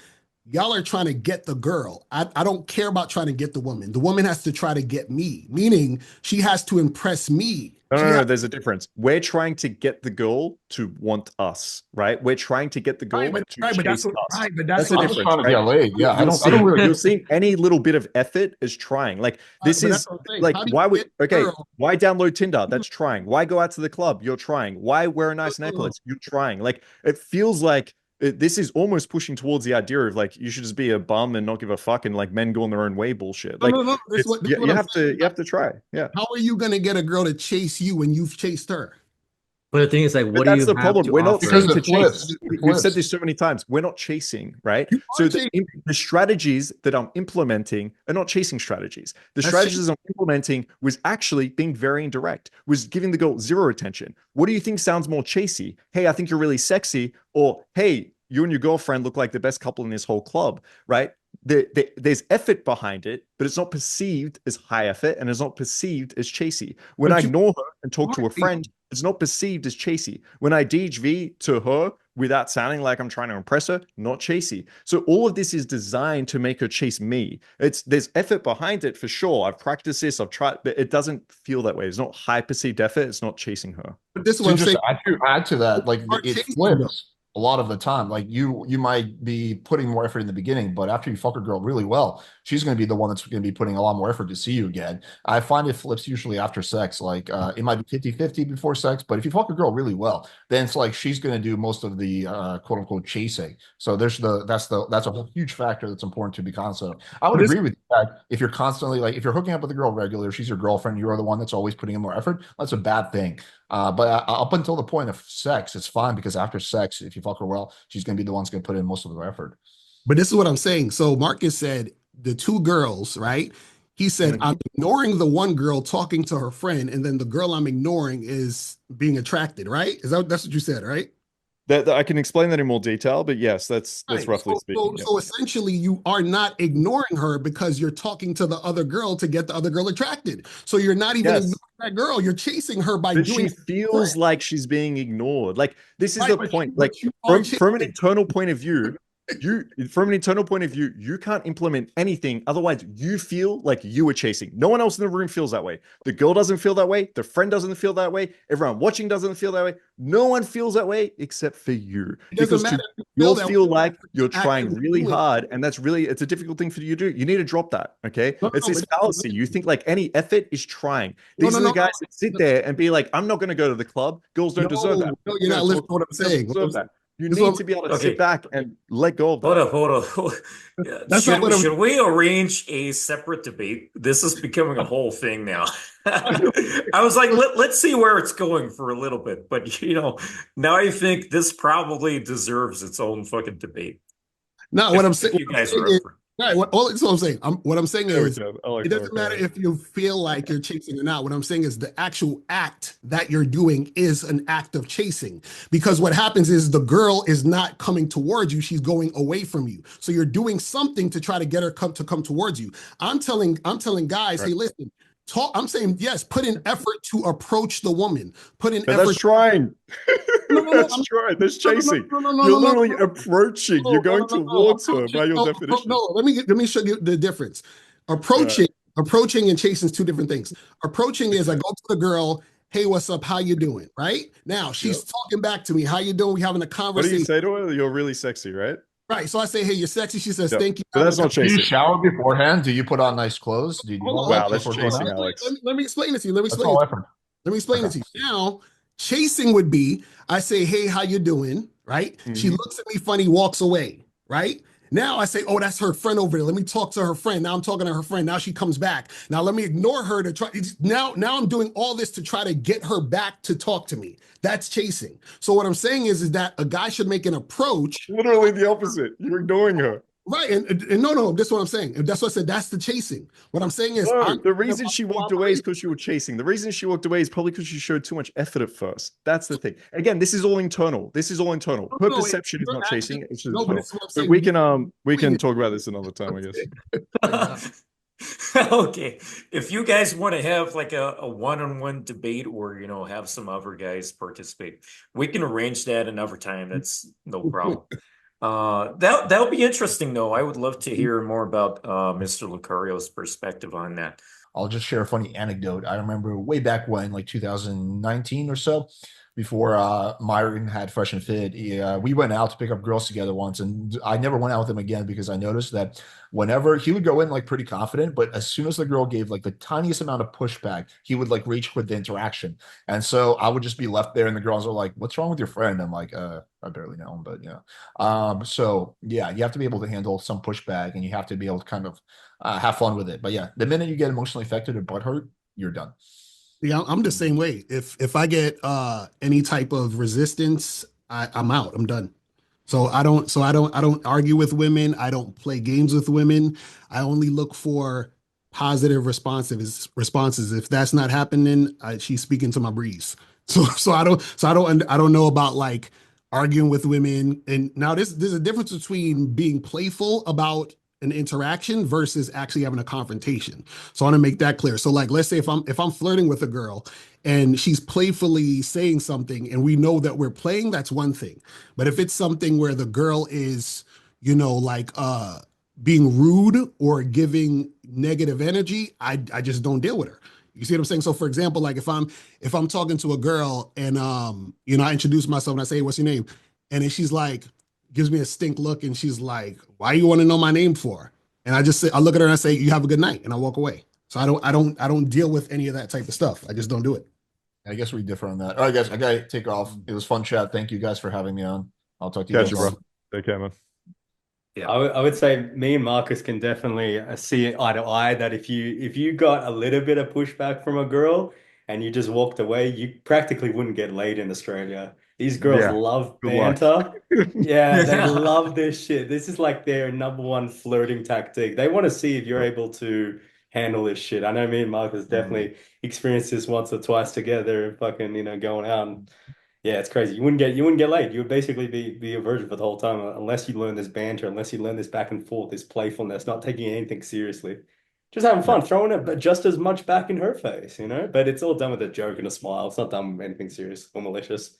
y'all are trying to get the girl. I don't care about trying to get the woman. The woman has to try to get me, meaning she has to impress me. No, there's a difference. We're trying to get the girl to want us, right? We're trying to get the girl to chase us. That's the I'm just difference, trying to right? get laid. Yeah, I don't really. You're seeing any little bit of effort as trying. Like this But is that's what I'm saying. like How do you why would get the girl? why download Tinder? That's trying. Why go out to the club? You're trying. Why wear a nice No, no, no. necklace? You're trying. Like it feels like this is almost pushing towards the idea of like you should just be a bum and not give a fuck and like men go on their own way bullshit. Like No. This it's this is what you I'm have saying. to try. Yeah. How are you gonna get a girl to chase you when you've chased her? But the thing is, like, But what do that's you the have problem. to We're not offer? Because saying to it flips. chase. It We've said flips. this so many times. We're not chasing, right? You So are the, chasing. the strategies that I'm implementing are not chasing strategies. The That's strategies I'm implementing was actually being very indirect, was giving the girl zero attention. What do you think sounds more chasey? Hey, I think you're really sexy. Or, hey, you and your girlfriend look like the best couple in this whole club, right? There's effort behind it, but it's not perceived as high effort and it's not perceived as chasey. When I But you ignore her and talk to a are friend, it's not perceived as chasey. When I DHV to her without sounding like I'm trying to impress her, not chasey. So all of this is designed to make her chase me. There's effort behind it for sure. I've practiced this, I've tried, but it doesn't feel that way. It's not high perceived effort. It's not chasing her. But this is To what I'm just saying. add to that, like Aren't it chasing, flips a lot of the time. Like you might be putting more effort in the beginning, but after you fuck a girl really well, she's going to be the one that's going to be putting a lot more effort to see you again. I find it flips usually after sex. Like it might be 50-50 before sex, but if you fuck a girl really well, then it's like she's going to do most of the quote unquote chasing. So that's a huge factor that's important to be constant. I would agree with you that if you're constantly like if you're hooking up with a girl regularly, if she's your girlfriend, you're the one that's always putting in more effort. That's a bad thing. But up until the point of sex, it's fine because after sex, if you fuck her well, she's going to be the one's going to put in most of the effort. But this is what I'm saying. So Marcus said the two girls, right? He said, I'm ignoring the one girl talking to her friend, and then the girl I'm ignoring is being attracted, right? That's what you said, right? That I can explain that in more detail, but yes, that's Right. roughly speaking. So essentially, you are not ignoring her because you're talking to the other girl to get the other girl attracted. So you're not even ignoring that girl. You're chasing her by but doing. she feels like she's being ignored. Like this is Right, the point. but Like you are from an chasing. internal point of view, you can't implement anything. Otherwise, you feel like you were chasing. No one else in the room feels that way. The girl doesn't feel that way. The friend doesn't feel that way. Everyone watching doesn't feel that way. No one feels that way except for you. It doesn't Because matter you'll that feel way. like you're trying Actively really doing it. hard, and it's a difficult thing for you to do. You need to drop that. Okay. No, It's no, this but- fallacy. You think like any effort is trying. No, These no, are the no, guys no. that sit there and be like, I'm not going to go to the club. Girls don't deserve that. No, you're not listening to what I'm saying. Deserve that. You This need one- to be able to Okay. sit back and let go of Hold that. up, hold up. Yeah, That's not what I'm- should we arrange a separate debate? This is becoming a whole thing now. I was like, let's see where it's going for a little bit. But now I think this probably deserves its own fucking debate. No, If- what I'm if saying you guys is, are up for right, that's what I'm saying. What I'm saying There we is, go. I like it doesn't matter if you feel like you're chasing or not. What I'm saying is the actual act that you're doing is an act of chasing. Because what happens is the girl is not coming towards you, she's going away from you. So you're doing something to try to get her to come towards you. I'm telling guys, Right. hey, listen, I'm saying, yes, put in effort to approach the woman. Put in But effort. that's trying. No, That's trying. That's chasing. You're literally approaching. You're going towards her by your definition. No, let me show you the difference. Approaching and chasing is two different things. Approaching is I go to the girl, hey, what's up? How you doing? Right? Now she's talking back to me. How you doing? We having a What do conversation. you say to her? You're really sexy, right? Right. So I say, hey, you're sexy. She says, Yep. thank you. But that's not Do you chasing. shower beforehand? Do you put on nice clothes? Do you do all Wow, that that's before going chasing, out? Alex. Let me explain it to you. Let me That's explain all it to you. effort. Let me explain it to you. Now, chasing would be I say, hey, how you doing? Right? She looks at me funny, walks away. Right? Now I say, oh, that's her friend over there. Let me talk to her friend. Now I'm talking to her friend. Now she comes back. Now let me ignore her to try. Now I'm doing all this to try to get her back to talk to me. That's chasing. So what I'm saying is that a guy should make an approach. Literally the opposite. You're ignoring her. Right. And no, that's what I'm saying. That's what I said. That's the chasing. What I'm saying is No, the reason she walked away is because you were chasing. The reason she walked away is probably because she showed too much effort at first. That's the thing. Again, this is all internal. Her perception is not chasing. It's just internal. But we can talk about this another time, I guess. Okay, if you guys want to have like a one-on-one debate or have some other guys participate, we can arrange that another time. That's no problem. That'll be interesting though. I would love to hear more about Mr. Locario's perspective on that. I'll just share a funny anecdote. I remember way back when, like 2019 or so, before Myron had Fresh and Fit, we went out to pick up girls together once, and I never went out with him again because I noticed that whenever he would go in like pretty confident, but as soon as the girl gave like the tiniest amount of pushback, he would like reach with the interaction. And so I would just be left there, and the girls are like, "What's wrong with your friend?" I'm like, I barely know him, but yeah. So yeah, you have to be able to handle some pushback, and you have to be able to kind of have fun with it. But yeah, the minute you get emotionally affected or butthurt, you're done. Yeah, I'm the same way. If I get any type of resistance, I'm out. I'm done. So I don't argue with women. I don't play games with women. I only look for positive responses. If that's not happening, she's speaking to my breeze. So I don't know about like arguing with women. And now there's a difference between being playful about an interaction versus actually having a confrontation. So I want to make that clear. So like, let's say if I'm flirting with a girl and she's playfully saying something and we know that we're playing, that's one thing. But if it's something where the girl is, like being rude or giving negative energy, I just don't deal with her. You see what I'm saying? So for example, like if I'm talking to a girl and I introduce myself and I say, hey, what's your name? And then she's like, gives me a stink look and she's like, why you want to know my name for? And I look at her and I say, you have a good night, and I walk away. So I don't deal with any of that type of stuff. I just don't do it. I guess we differ on that. All right, guys, I gotta take off. It was fun chat. Thank you guys for having me on. I'll talk to you guys. Catch you, bro. Take care, man. Yeah, I would say me and Marcus can definitely see eye to eye that if you got a little bit of pushback from a girl and you just walked away, you practically wouldn't get laid in Australia. These girls love banter. Yeah, they love this shit. This is like their number one flirting tactic. They want to see if you're able to handle this shit. I know me and Marcus definitely experienced this once or twice together, fucking, going out. And yeah, it's crazy. You wouldn't get laid. You would basically be a virgin for the whole time unless you learn this banter, unless you learn this back and forth, this playfulness, not taking anything seriously. Just having fun, throwing it but just as much back in her face, But it's all done with a joke and a smile. It's not done with anything serious or malicious.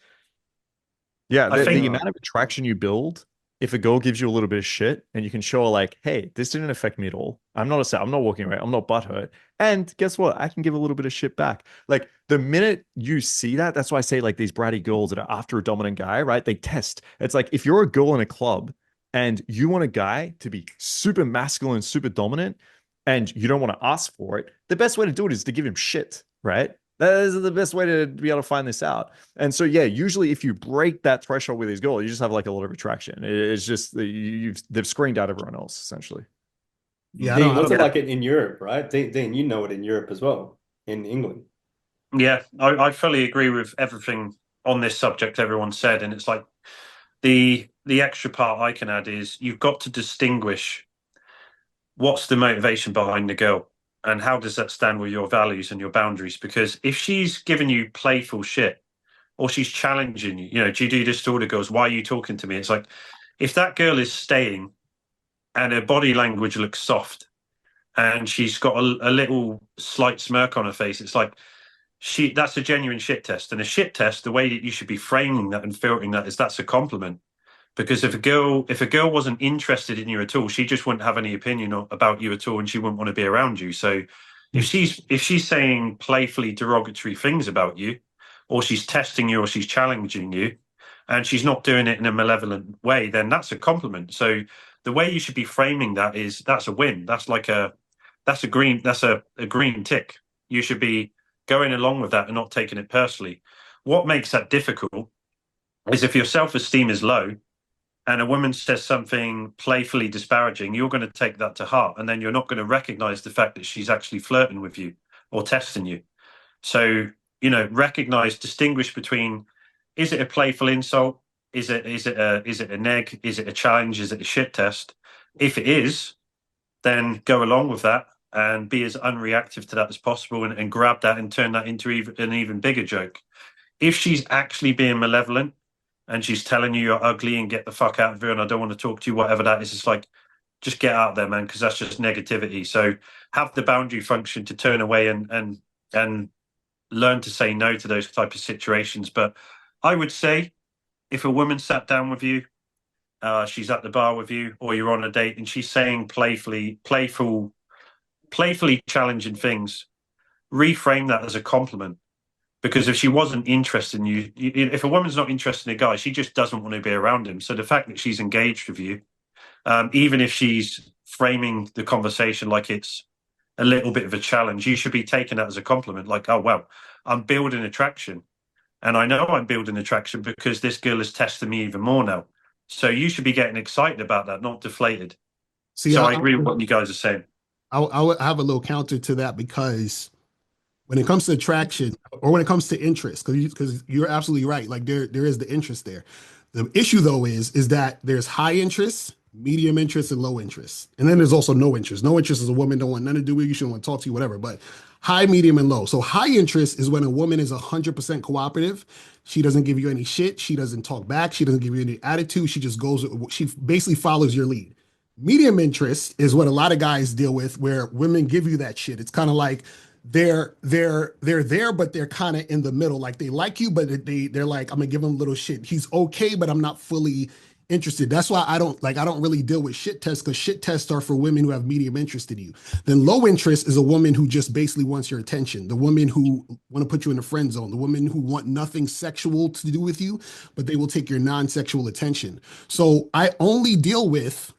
Yeah, the amount of attraction you build, if a girl gives you a little bit of shit and you can show her like, hey, this didn't affect me at all. I'm not walking away. I'm not butthurt. And guess what? I can give a little bit of shit back. Like the minute you see that, that's why I say like these bratty girls that are after a dominant guy, right? They test. It's like if you're a girl in a club and you want a guy to be super masculine, super dominant, and you don't want to ask for it, the best way to do it is to give him shit, right? That is the best way to be able to find this out. And so, yeah, usually if you break that threshold with these girls, you just have like a lot of attraction. It's just they've screened out everyone else essentially. Yeah, Dean, what's it like in Europe, right? Dean, you know it in Europe as well, in England. Yeah, I fully agree with everything on this subject everyone said, and it's like the extra part I can add is you've got to distinguish what's the motivation behind the girl. And how does that stand with your values and your boundaries? Because if she's giving you playful shit or she's challenging you, do you do this to all the girls? Why are you talking to me? It's like, if that girl is staying and her body language looks soft and she's got a little slight smirk on her face, it's like, that's a genuine shit test. And a shit test, the way that you should be framing that and filtering that is that's a compliment. Because if a girl wasn't interested in you at all, she just wouldn't have any opinion about you at all, and she wouldn't want to be around you. So if she's saying playfully derogatory things about you, or she's testing you, or she's challenging you, and she's not doing it in a malevolent way, then that's a compliment. So the way you should be framing that is that's a win. That's like a green tick. You should be going along with that and not taking it personally. What makes that difficult is if your self-esteem is low and a woman says something playfully disparaging, you're going to take that to heart. And then you're not going to recognize the fact that she's actually flirting with you or testing you. So, recognize, distinguish between, is it a playful insult? Is it a neg? Is it a challenge? Is it a shit test? If it is, then go along with that and be as unreactive to that as possible and grab that and turn that into an even bigger joke. If she's actually being malevolent, and she's telling you you're ugly and get the fuck out of here and I don't want to talk to you, whatever that is, it's like, just get out there, man, because that's just negativity. So have the boundary function to turn away and learn to say no to those type of situations. But I would say if a woman sat down with you, she's at the bar with you, or you're on a date and she's saying playfully challenging things, reframe that as a compliment. Because if she wasn't interested in you, if a woman's not interested in a guy, she just doesn't want to be around him. So the fact that she's engaged with you, even if she's framing the conversation like it's a little bit of a challenge, you should be taking that as a compliment. Like, oh, well, I'm building attraction. And I know I'm building attraction because this girl is testing me even more now. So you should be getting excited about that, not deflated. So I agree with what you guys are saying. I would have a little counter to that, because when it comes to attraction or when it comes to interest, because you're absolutely right. Like there is the interest there. The issue though is that there's high interest, medium interest, and low interest. And then there's also no interest. No interest is a woman don't want nothing to do with you, shouldn't want to talk to you, whatever. But high, medium, and low. So high interest is when a woman is 100% cooperative. She doesn't give you any shit. She doesn't talk back. She doesn't give you any attitude. She just goes, she basically follows your lead. Medium interest is what a lot of guys deal with, where women give you that shit. It's kind of like they're there, but they're kind of in the middle. Like they like you, but they're like, I'm gonna give him a little shit. He's okay, but I'm not fully interested. That's why I don't really deal with shit tests, because shit tests are for women who have medium interest in you. Then low interest is a woman who just basically wants your attention. The woman who want to put you in the friend zone. The women who want nothing sexual to do with you, but they will take your non-sexual attention. So I only deal with,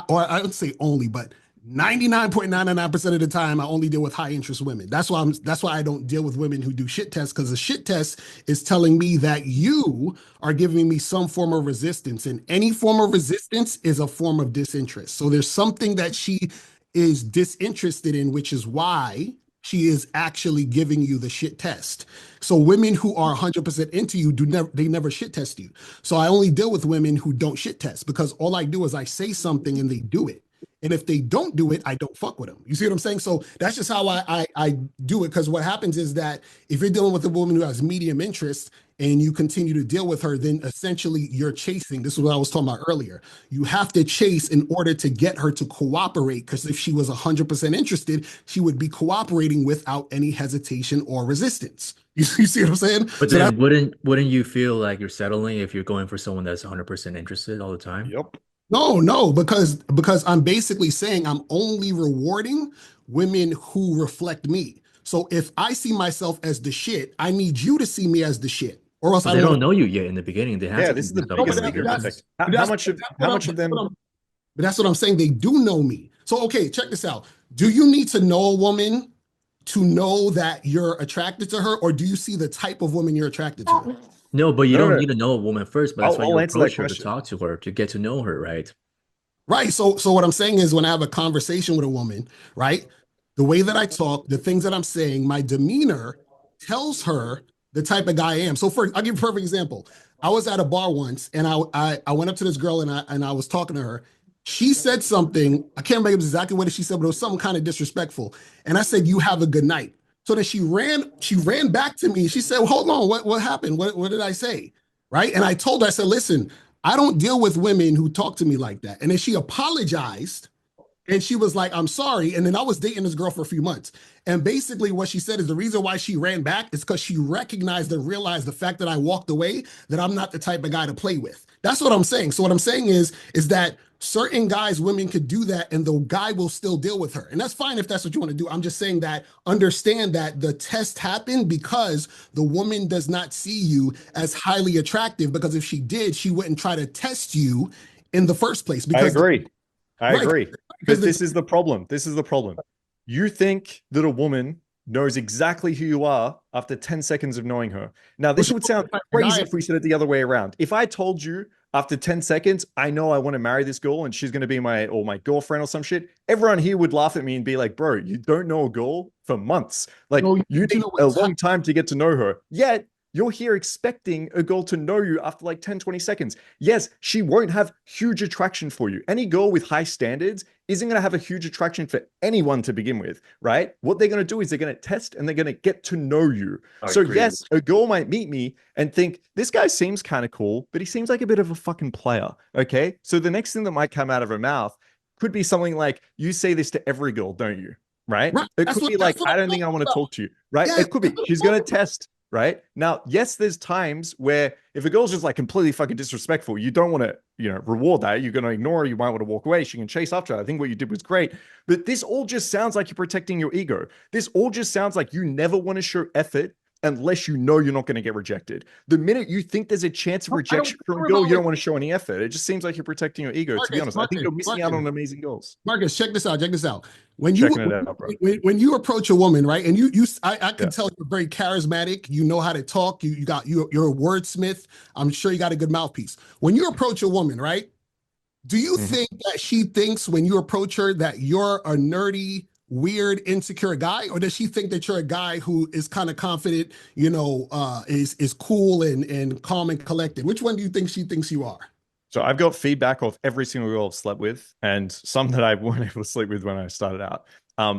or I would say only, but 99.99% of the time, I only deal with high interest women. That's why I don't deal with women who do shit tests, because the shit test is telling me that you are giving me some form of resistance, and any form of resistance is a form of disinterest. So there's something that she is disinterested in, which is why she is actually giving you the shit test. So women who are 100% into you they never shit test you. So I only deal with women who don't shit test, because all I do is I say something and they do it. And if they don't do it, I don't fuck with them. You see what I'm saying? So that's just how I do it. Because what happens is that if you're dealing with a woman who has medium interest and you continue to deal with her, then essentially you're chasing. This is what I was talking about earlier. You have to chase in order to get her to cooperate. Because if she was 100% interested, she would be cooperating without any hesitation or resistance. You see what I'm saying? But then wouldn't you feel like you're settling if you're going for someone that's 100% interested all the time? Yep. No, because I'm basically saying I'm only rewarding women who reflect me. So if I see myself as the shit, I need you to see me as the shit, or else But I they don't don't know you yet in the beginning. They have to This is do the stuff biggest with ego you. effect. How much of them? But that's what I'm saying. They do know me. So okay, check this out. Do you need to know a woman to know that you're attracted to her, or do you see the type of woman you're attracted to? No, but you No, don't no. need to know a woman first, but that's why you I'll answer that approach her to question. talk to her, to get to know her, right? Right. So what I'm saying is, when I have a conversation with a woman, right, the way that I talk, the things that I'm saying, my demeanor tells her the type of guy I am. So I'll give you a perfect example. I was at a bar once, and I went up to this girl, and I was talking to her. She said something, I can't remember exactly what she said, but it was something kind of disrespectful. And I said, "You have a good night." So then she ran back to me. She said, well, "Hold on, what happened? What did I say?" Right. And I told her, I said, "Listen, I don't deal with women who talk to me like that." And then she apologized, and she was like, "I'm sorry." And then I was dating this girl for a few months. And basically what she said is the reason why she ran back is because she recognized and realized the fact that I walked away, that I'm not the type of guy to play with. That's what I'm saying. So what I'm saying is that certain guys, women could do that, and the guy will still deal with her. And that's fine if that's what you want to do. I'm just saying that understand that the test happened because the woman does not see you as highly attractive, because if she did, she wouldn't try to test you in the first place. I Because agree. I right, agree. because But this is the problem. This is the problem. You think that a woman knows exactly who you are after 10 seconds of knowing her. Now, this would sound crazy if we said it the other way around. If I told you after 10 seconds, I know I want to marry this girl and she's going to be my girlfriend or some shit, everyone here would laugh at me and be like, bro, you don't know a girl for months. Like, No, you need know a what long time to get to know her. Yet, you're here expecting a girl to know you after like 10, 20 seconds. Yes, she won't have huge attraction for you. Any girl with high standards isn't going to have a huge attraction for anyone to begin with, right? What they're going to do is they're going to test and they're going to get to know you. So yes, a girl might meet me and think, this guy seems kind of cool, but he seems like a bit of a fucking player, okay? So the next thing that might come out of her mouth could be something like, you say this to every girl, don't you? Right? It could be like, I don't think I want to talk to you, right? Yeah, it could be, she's going to test. Right now, yes, there's times where if a girl's just like completely fucking disrespectful, you don't want to, reward that. You're going to ignore her. You might want to walk away. She can chase after her. I think what you did was great. But this all just sounds like you're protecting your ego. This all just sounds like you never want to show effort unless you know you're not going to get rejected. The minute you think there's a chance of rejection from a girl, you don't want to show any effort. It just seems like you're protecting your ego, to be honest. I think you're missing out on amazing girls. Marcus, check this out. When you approach a woman, right? And I can tell you're very charismatic. You know how to talk. You're a wordsmith. I'm sure you got a good mouthpiece. When you approach a woman, right? Do you think that she thinks when you approach her that you're a nerdy, weird, insecure guy, or does she think that you're a guy who is kind of confident, is cool and calm and collected? Which one do you think she thinks you are? So I've got feedback of every single girl I've slept with, and some that I weren't able to sleep with when I started out.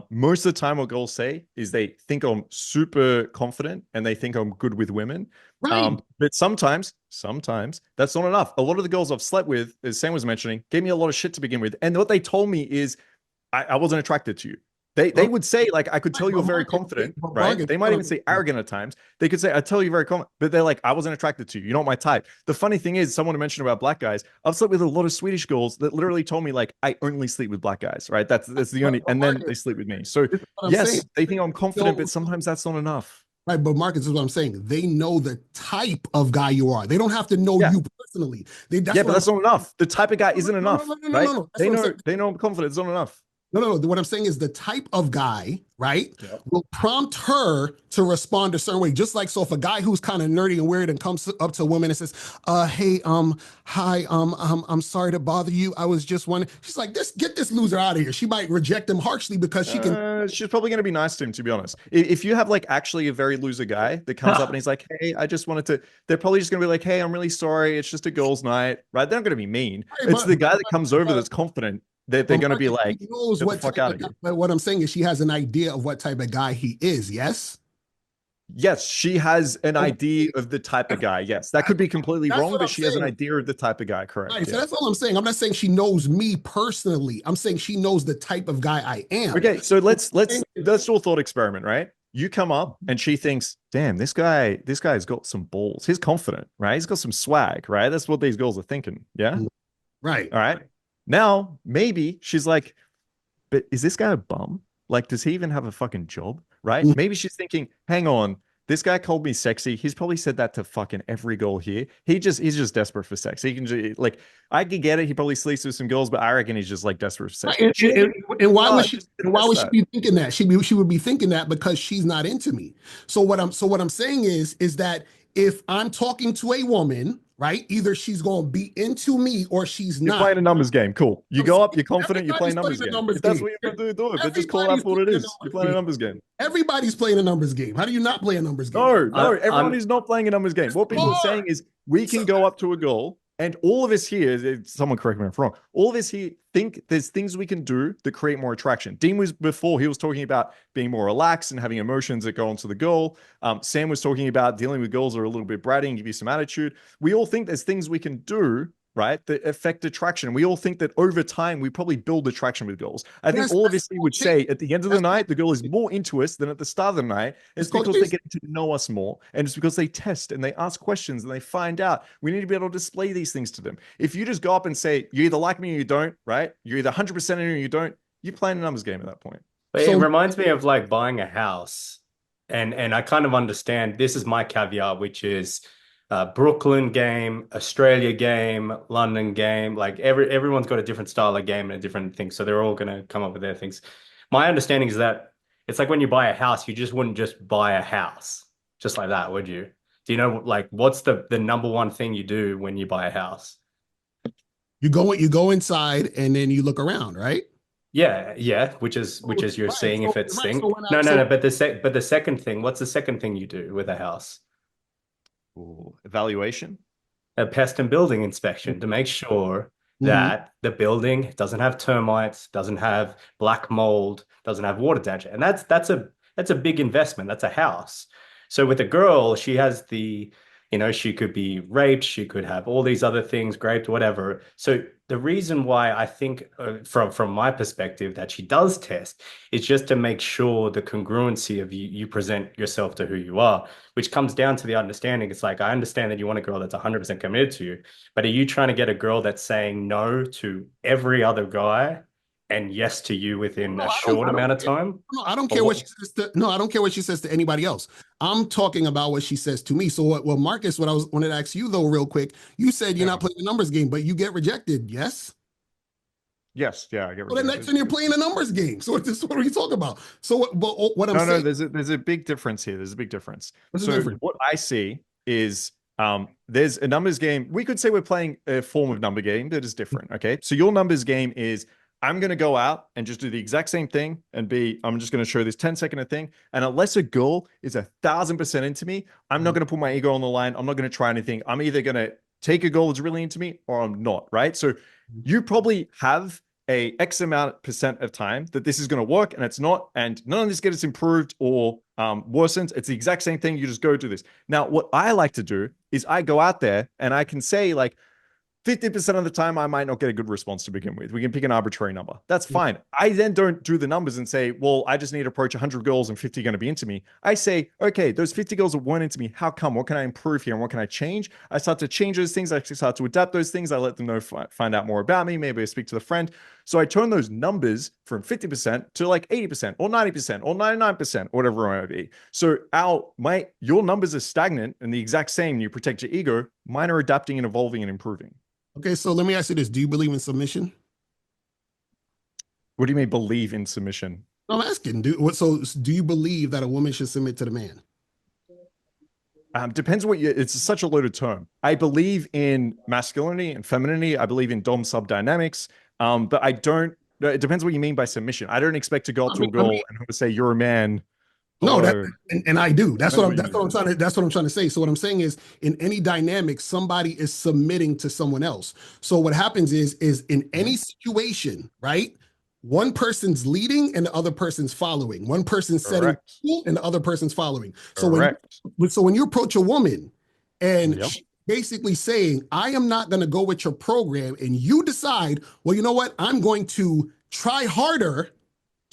Most of the time what girls say is they think I'm super confident and they think I'm good with women. Right. But sometimes that's not enough. A lot of the girls I've slept with, as Sam was mentioning, gave me a lot of shit to begin with. And what they told me is I wasn't attracted to you. They would say, like, I could tell you're very confident, right? They might even say arrogant at times. They could say, I tell you very confident, but they're like, I wasn't attracted to you. You're not my type. The funny thing is, someone mentioned about black guys. I've slept with a lot of Swedish girls that literally told me, like, I only sleep with black guys, right? That's the only, and then they sleep with me. So yes, they think I'm confident, but sometimes that's not enough. Right, but Marcus is what I'm saying. They know the type of guy you are. They don't have to know you personally. But that's not enough. The type of guy isn't enough, right? No. They know I'm confident. It's not enough. No. What I'm saying is the type of guy, right, will prompt her to respond a certain way. Just like, so if a guy who's kind of nerdy and weird and comes up to a woman and says, hey, hi, I'm sorry to bother you. I was just wondering. She's like, get this loser out of here. She might reject him harshly because she can. She's probably going to be nice to him, to be honest. If you have like actually a very loser guy that comes up and he's like, hey, I just wanted to, they're probably just going to be like, hey, I'm really sorry. It's just a girl's night, right? They're not going to be mean. It's the guy that comes over that's confident. They're going to be like, knows what fuck out of here. But what I'm saying is she has an idea of what type of guy he is. Yes. Yes, she has an idea of the type of guy. Yes, that could be completely wrong, but she has an idea of the type of guy. Correct. Right, so that's all I'm saying. I'm not saying she knows me personally. I'm saying she knows the type of guy I am. Okay, so let's do a thought experiment, right? You come up and she thinks, damn, this guy's got some balls. He's confident, right? He's got some swag, right? That's what these girls are thinking. Yeah. Right. All right. Now, maybe she's like, but is this guy a bum? Like, does he even have a fucking job? Right? Maybe she's thinking, hang on, this guy called me sexy. He's probably said that to fucking every girl here. He's just desperate for sex. He can just, like, I could get it. He probably sleeps with some girls, but I reckon he's just like desperate for sex. And why would she be thinking that? She would be thinking that because she's not into me. So what I'm saying is that if I'm talking to a woman, right, either she's going to be into me or she's not. You're playing a numbers game. Cool. You go up, you're confident, you're playing numbers game. If that's what you're going to do it. But just call it out for what it is. You're playing a numbers game. Everybody's playing a numbers game. How do you not play a numbers game? No, everyone is not playing a numbers game. What people are saying is we can go up to a girl, and all of us here, someone correct me if I'm wrong, all of us here think there's things we can do that create more attraction. Dean was talking about being more relaxed and having emotions that go onto the girl. Sam was talking about dealing with girls that are a little bit bratty and give you some attitude. We all think there's things we can do, right, that affect attraction. We all think that over time we probably build attraction with girls. I think all of us would say at the end of the night the girl is more into us than at the start of the night. It's because they get to know us more, and it's because they test and they ask questions and they find out. We need to be able to display these things to them. If you just go up and say you either like me or you don't, right? You're either 100% in or you don't. You're playing a numbers game at that point. But it reminds me of like buying a house, and I kind of understand. This is my caveat, which is Brooklyn game, Australia game, London game. Like everyone's got a different style of game and a different thing, so they're all going to come up with their things. My understanding is that it's like when you buy a house, you just wouldn't just buy a house just like that, would you? Do you know, like, what's the number one thing you do when you buy a house? You go inside and then you look around, right? Yeah, which is you're seeing if it's thing. No. But the second thing, what's the second thing you do with a house? Ooh, evaluation, a pest and building inspection to make sure that the building doesn't have termites, doesn't have black mold, doesn't have water damage, and that's a big investment. That's a house. So with a girl, she has she could be raped, she could have all these other things, raped, whatever. So the reason why I think, from my perspective, that she does test is just to make sure the congruency of you present yourself to who you are, which comes down to the understanding. It's like, I understand that you want a girl that's 100% committed to you, but are you trying to get a girl that's saying no to every other guy and yes to you within a short amount of time? No, I don't care what she says to. No, I don't care what she says to anybody else. I'm talking about what she says to me. So, Marcus, what I wanted to ask you though, real quick, you said you're not playing a numbers game, but you get rejected. Yes. Yes, yeah, I get rejected. Well, then next time you're playing a numbers game. So what are you talking about? So what I'm saying? No, there's a big difference here. There's a big difference. What I see is there's a numbers game. We could say we're playing a form of number game that is different. Okay, so your numbers game is, I'm going to go out and just do the exact same thing and I'm just going to show this 10-second thing. And unless a girl is 1,000% into me, I'm not going to put my ego on the line. I'm not going to try anything. I'm either going to take a girl that's really into me or I'm not, right? So you probably have a X amount % of time that this is going to work, and it's not, and none of this gets improved or worsened. It's the exact same thing. You just go do this. Now, what I like to do is I go out there and I can say like, 50% of the time, I might not get a good response to begin with. We can pick an arbitrary number. That's fine. I then don't do the numbers and say, well, I just need to approach 100 girls and 50 are going to be into me. I say, okay, those 50 girls that weren't into me, how come? What can I improve here? And what can I change? I start to change those things. I start to adapt those things. I let them know, find out more about me. Maybe I speak to the friend. So I turn those numbers from 50% to like 80% or 90% or 99%, whatever it might be. So your numbers are stagnant and the exact same. You protect your ego. Mine are adapting and evolving and improving. Okay, so let me ask you this. Do you believe in submission? What do you mean believe in submission? I'm asking. Do you believe that a woman should submit to the man? Depends it's such a loaded term. I believe in masculinity and femininity. I believe in dom sub dynamics. But I don't, it depends what you mean by submission. I don't expect to go up to a girl and her to say, you're a man. No, and I do. That's what I'm trying to say. So what I'm saying is, in any dynamic, somebody is submitting to someone else. So what happens is in any situation, right? One person's leading and the other person's following. One person's setting and the other person's following. So when you approach a woman and she's basically saying, I am not going to go with your program, and you decide, well, you know what? I'm going to try harder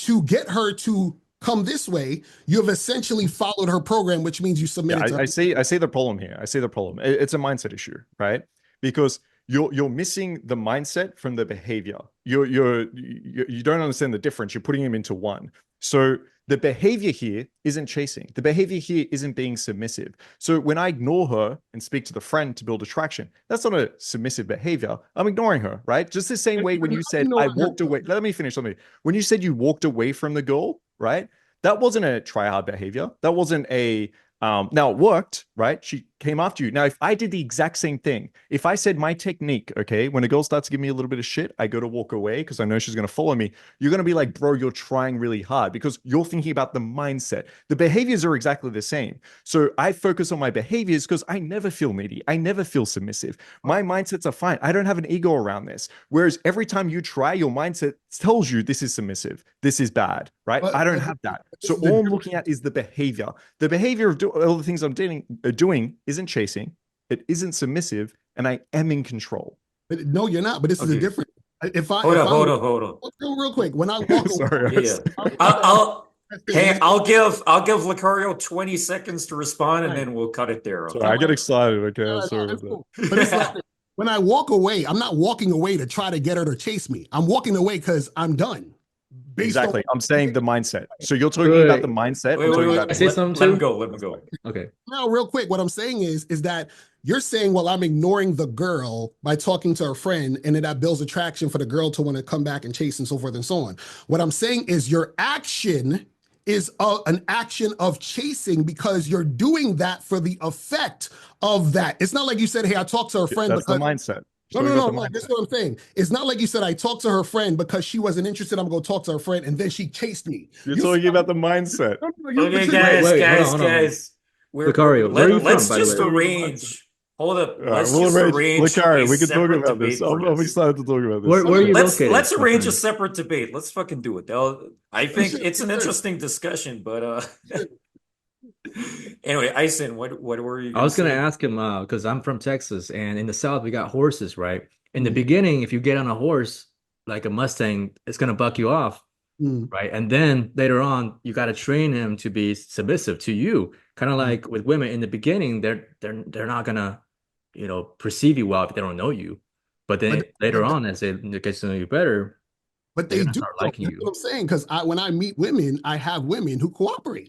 to get her to come this way. You have essentially followed her program, which means you submitted to her. I see the problem here. I see the problem. It's a mindset issue, right? Because you're missing the mindset from the behavior. You don't understand the difference. You're putting them into one. So the behavior here isn't chasing. The behavior here isn't being submissive. So when I ignore her and speak to the friend to build attraction, that's not a submissive behavior. I'm ignoring her, right? Just the same way when you said I walked away. Let me finish something. When you said you walked away from the goal, right? That wasn't a try hard behavior. That wasn't a now it worked, right? She came after you. Now, if I did the exact same thing, if I said my technique, okay, when a girl starts to give me a little bit of shit, I go to walk away because I know she's going to follow me. You're going to be like, bro, you're trying really hard because you're thinking about the mindset. The behaviors are exactly the same. So I focus on my behaviors because I never feel needy. I never feel submissive. My mindsets are fine. I don't have an ego around this. Whereas every time you try, your mindset tells you this is submissive. This is bad, right? I don't have that. So all I'm looking at is the behavior. The behavior of all the things I'm doing isn't chasing, it isn't submissive, and I am in control. But no, you're not. But this is a different. Hold on. Real quick. When I walk Sorry, I'll give Locario 20 seconds to respond, and then we'll cut it there. Okay? Sorry, I get excited. Okay, sorry. Cool. But it's like, when I walk away, I'm not walking away to try to get her to chase me. I'm walking away because I'm done. Exactly. I'm saying the mindset. So you're talking about the mindset. Wait. I say something too? Let me go. Okay. Now, real quick, what I'm saying is that you're saying, well, I'm ignoring the girl by talking to her friend, and then that builds attraction for the girl to want to come back and chase and so forth and so on. What I'm saying is your action is an action of chasing because you're doing that for the effect of that. It's not like you said, hey, I talked to her friend. That's the mindset. No. That's what I'm saying. It's not like you said, I talked to her friend because she wasn't interested. I'm going to talk to her friend, and then she chased me. You're talking about the mindset. Okay, guys. Locario, let's just arrange. Hold up. Let's just arrange. Locario, we can talk about this. I'm excited to talk about this. Where are you located? Let's arrange a separate debate. Let's fucking do it. I think it's an interesting discussion, but anyway, Ison, what were you? I was going to ask him because I'm from Texas, and in the South we got horses, right? In the beginning, if you get on a horse like a Mustang, it's going to buck you off, right? And then later on, you got to train him to be submissive to you. Kind of like with women in the beginning, they're not gonna, perceive you well if they don't know you. But then later on, as they get to know you better, but they do liking you. That's what I'm saying, because when I meet women, I have women who cooperate.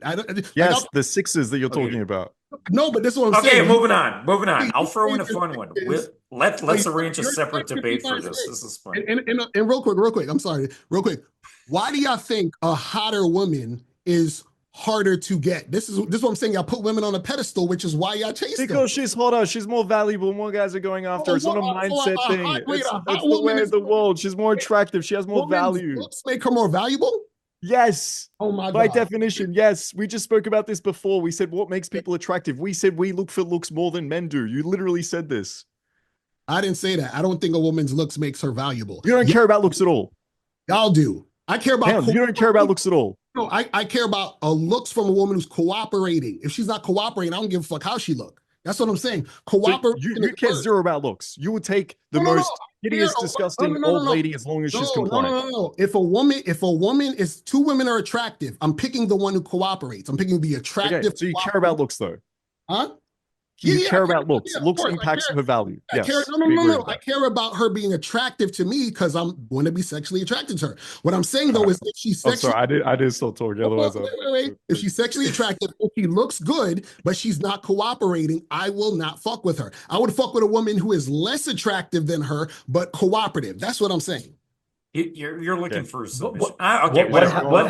Yes, the sixes that you're talking about. No, but this is what I'm saying. Okay, moving on. I'll throw in a fun one. Let's arrange a separate debate for this. This is fun. And real quick. I'm sorry. Real quick. Why do y'all think a hotter woman is harder to get? This is what I'm saying. Y'all put women on a pedestal, which is why y'all chase them. Because she's hotter, she's more valuable, more guys are going after her. It's not a mindset thing. It's the way of the world. She's more attractive. She has more value. Looks make her more valuable? Yes. Oh my God. By definition, yes. We just spoke about this before. We said what makes people attractive. We said we look for looks more than men do. You literally said this. I didn't say that. I don't think a woman's looks makes her valuable. You don't care about looks at all. Y'all do. I care about. Damn, you don't care about looks at all. No, I care about looks from a woman who's cooperating. If she's not cooperating, I don't give a fuck how she look. That's what I'm saying. So Cooperation. you care zero about looks. You would take the No. most hideous, No, disgusting no, old lady as long as she's compliant. No. If a woman is two women are attractive, I'm picking the one who cooperates. I'm picking the attractive. Okay, so you care about looks though. Huh? You care about looks. Yeah, Looks course, impacts her value. I Yes. care, no. I care about her being attractive to me because I'm going to be sexually attracted to her. What I'm saying though is if she's I'm sexually, sorry, I did still talk. Otherwise, wait. If she's sexually attractive, if she looks good, but she's not cooperating, I will not fuck with her. I would fuck with a woman who is less attractive than her, but cooperative. That's what I'm saying. You're looking for submission. What happened? What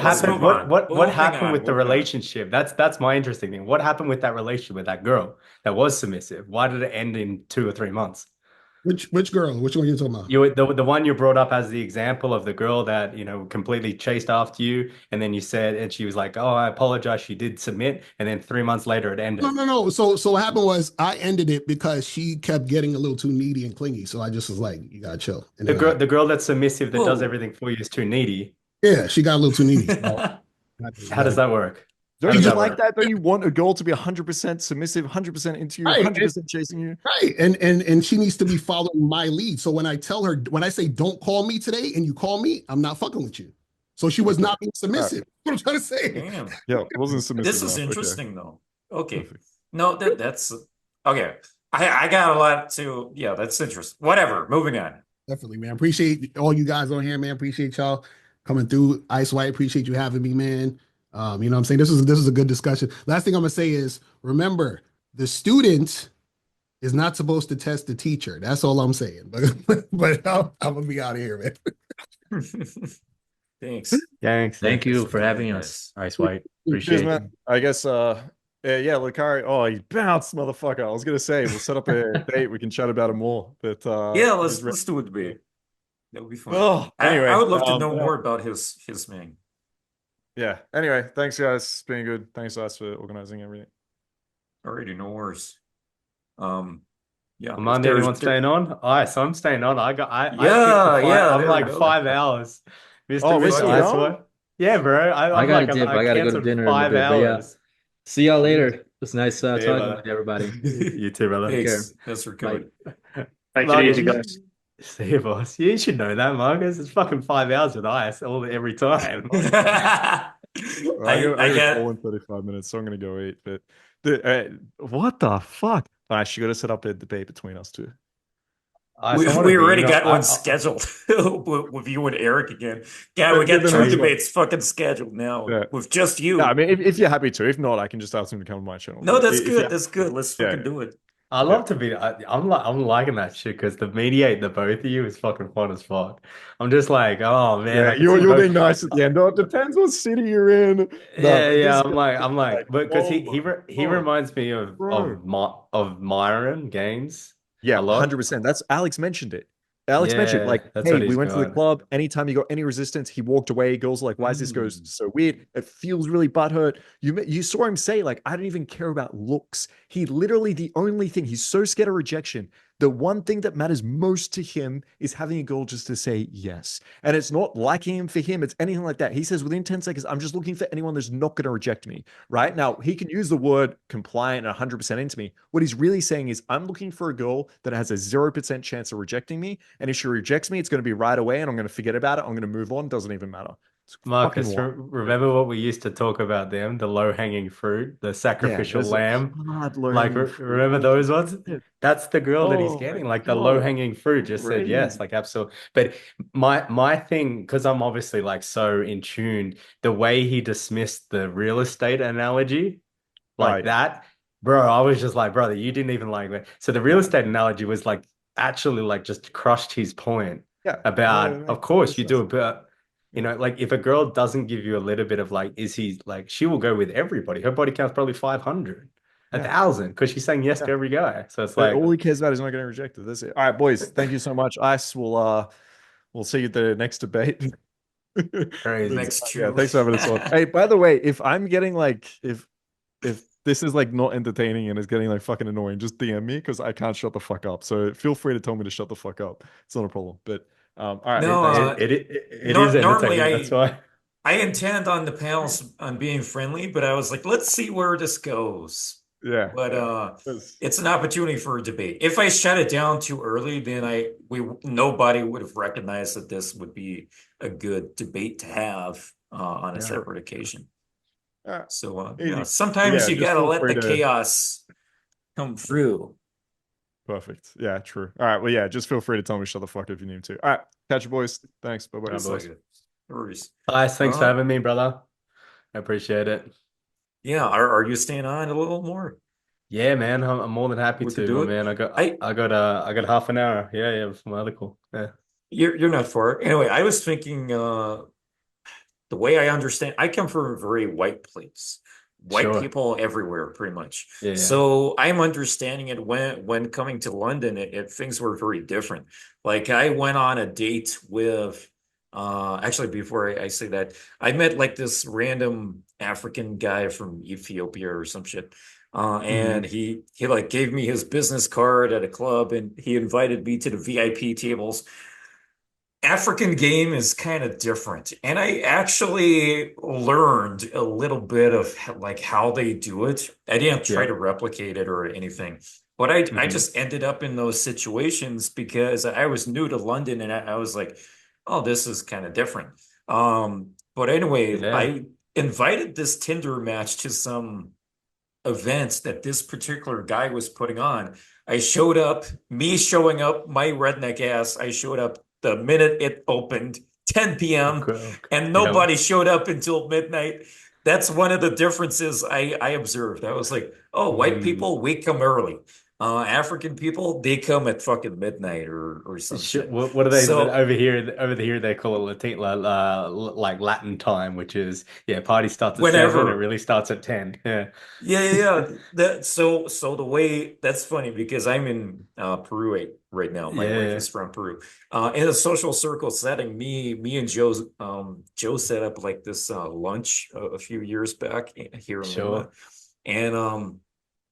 happened with the We'll relationship? That's my interesting thing. What happened with that relationship with that girl that was submissive? Why did it end in 2 or 3 months? Which girl? Which one are you talking about? The one you brought up as the example of the girl that completely chased after you, and then you said, and she was like, "Oh, I apologize, she did submit," and then 3 months later it ended. No. So what happened was I ended it because she kept getting a little too needy and clingy. So I just was like, "You gotta chill." And the girl that's submissive that does everything for you is too needy. Yeah, she got a little too needy. How does that work? Don't you like that? Don't you want a girl to be 100% submissive, 100% into you, 100% chasing you? Right. And she needs to be following my lead. So when I tell her, when I say don't call me today and you call me, I'm not fucking with you. So she was not being submissive. What I'm trying to say. Damn. Yeah, it wasn't submissive. This is enough. interesting though. Okay. Perfect. No, that's okay. I got a lot to that's interesting. Whatever. Moving on. Definitely, man. Appreciate all you guys on here, man. Appreciate y'all coming through. Ice White, appreciate you having me, man. You know what I'm saying? This is a good discussion. Last thing I'm gonna say is remember the student is not supposed to test the teacher. That's all I'm saying. But I'm gonna be out of here, man. Thanks. Thank you for having us, Ice White. Appreciate it. Man. I guess yeah, Locario. Oh, you bounced, motherfucker. I was gonna say we'll set up a date, we can chat about it more. But yeah, let's do it, babe. That would be fun. Oh, anyway, I would love to know more about his man. Yeah. Anyway, thanks guys. It's been good. Thanks guys for organizing everything. Alrighty, no worries. Yeah. Am I the only one staying on? So I'm staying on. I'm like 5 hours. Mr. Ice White. Yeah, bro. I gotta dip. I gotta go to dinner in a bit. But yeah. See y'all later. It was nice talking with everybody. You too, brother. Thanks for coming. Take it easy, guys. See you, boss. You should know that, Marcus. It's fucking 5 hours with Ice every time. I got 35 minutes, so I'm gonna go eat. But what the fuck? I should gotta set up a debate between us two. We already got one scheduled with you and Eric again. Yeah, we got 2 debates fucking scheduled now with just you. No, I mean, if you're happy to. If not, I can just ask him to come to my channel. No, that's good. That's good. Let's fucking do it. I love to be. I'm liking that shit because the mediate the both of you is fucking fun as fuck. I'm just like, oh man, you're being nice at the end. No, it depends what city you're in. I'm like, but because he reminds me of Myron Gaines. Yeah, 100%. That's Alex mentioned it. Alex mentioned, like, hey, we went to the club. Anytime you got any resistance, he walked away. Girls are like, why is this goes so weird? It feels really butthurt. You saw him say, like, I don't even care about looks. He literally, the only thing, he's so scared of rejection. The one thing that matters most to him is having a girl just to say yes. And it's not liking him for him. It's anything like that. He says within 10 seconds, I'm just looking for anyone that's not going to reject me, right? Now, he can use the word compliant and 100% into me. What he's really saying is I'm looking for a girl that has a 0% chance of rejecting me. And if she rejects me, it's going to be right away and I'm going to forget about it. I'm going to move on. Doesn't even matter. Marcus, remember what we used to talk about them, the low-hanging fruit, the sacrificial lamb? Like, remember those ones? That's the girl that he's getting, like the low-hanging fruit just said yes, like absolutely. But my thing, because I'm obviously like so in tune, the way he dismissed the real estate analogy, like that, bro, I was just like, brother, you didn't even like that. So the real estate analogy was like actually like just crushed his point about, of course, you do a bit. You know, like if a girl doesn't give you a little bit of like, is he like, she will go with everybody. Her body count's probably 500, 1,000, because she's saying yes to every guy. So it's like all he cares about is not getting rejected. That's it. All right, boys. Thank you so much. Ice. We'll see you at the next debate. Thanks for having us on. Hey, by the way, if I'm getting like if this is like not entertaining and it's getting like fucking annoying, just DM me because I can't shut the fuck up. So feel free to tell me to shut the fuck up. It's not a problem. But All right. No, Thanks. It is normally entertaining. That's why. I intend on the panels on being friendly, but I was like, let's see where this goes. Yeah. But Yes. it's an opportunity for a debate. If I shut it down too early, then nobody would have recognized that this would be a good debate to have on a Yeah. separate occasion. So Easy. sometimes Yeah, you just gotta feel let free the to. chaos come through. Perfect. Yeah, true. All right. Well, yeah, just feel free to tell me shut the fuck if you need to. All right. Catch you, boys. Thanks. Bye bye. It's all good. No worries. Guys, thanks for having me, brother. I appreciate it. Yeah, are you staying on a little more? Yeah, man, I'm more than happy We could to, do my it. man. I got half an hour. Yeah, for my article. Yeah. You're not far. Anyway, I was thinking the way I understand, I come from a very white place. White Sure. people everywhere, pretty much. Yeah. So I'm understanding it when coming to London, things were very different. Like I went on a date with actually before I say that, I met like this random African guy from Ethiopia or some shit. And he like gave me his business card at a club and he invited me to the VIP tables. African game is kind of different. And I actually learned a little bit of like how they do it. I didn't try to Yep. replicate it or anything, but I just ended up in those situations because I was new to London and I was like, oh, this is kind of different. But anyway, Yeah. I invited this Tinder match to some events that this particular guy was putting on. I showed up, me showing up, my redneck ass, I showed up the minute it opened, 10 p.m., Okay. and Yeah. nobody showed up until midnight. That's one of the differences I observed. I was like, oh, white people, we come early. African people, they come at fucking midnight or some shit. What are they So over here? Over here, they call it Latin, like Latin time, which is party starts at 7. It whenever. really starts at 10. Yeah. Yeah. So the way that's funny because I'm in Peru right now. My wife Yeah. is from Peru. In a social circle setting, me and Joe set up like this lunch a few years back here in Lima, Sure. and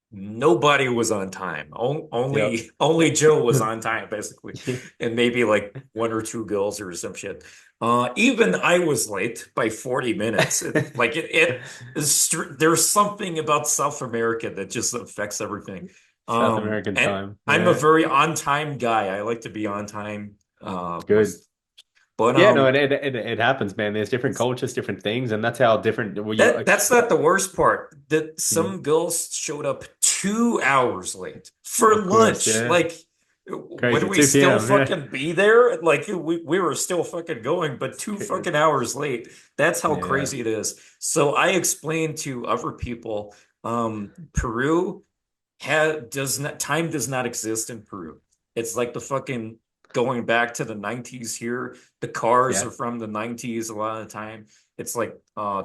nobody was on time. Yep. Only Joe was on time, basically, and maybe like one or two girls or some shit. Even I was late by 40 minutes. There's something about South America that just affects everything. South American And time. I'm a Yeah. very on time guy. I like to be on time. Good. But Yeah, no, it happens, man. There's different cultures, different things, and that's how different. Well, that's not the worst part. That Mhm. some girls showed up 2 hours late for Of course, lunch. yeah. Like, would Crazy. we 2 still p.m. Yeah. fucking be there? Like, we were still fucking going, but two fucking hours late. That's how Yeah. crazy it is. So I explained to other people, Peru time does not exist in Peru. It's like the fucking going back to the 90s here. The cars Yeah. are from the 90s a lot of the time. It's like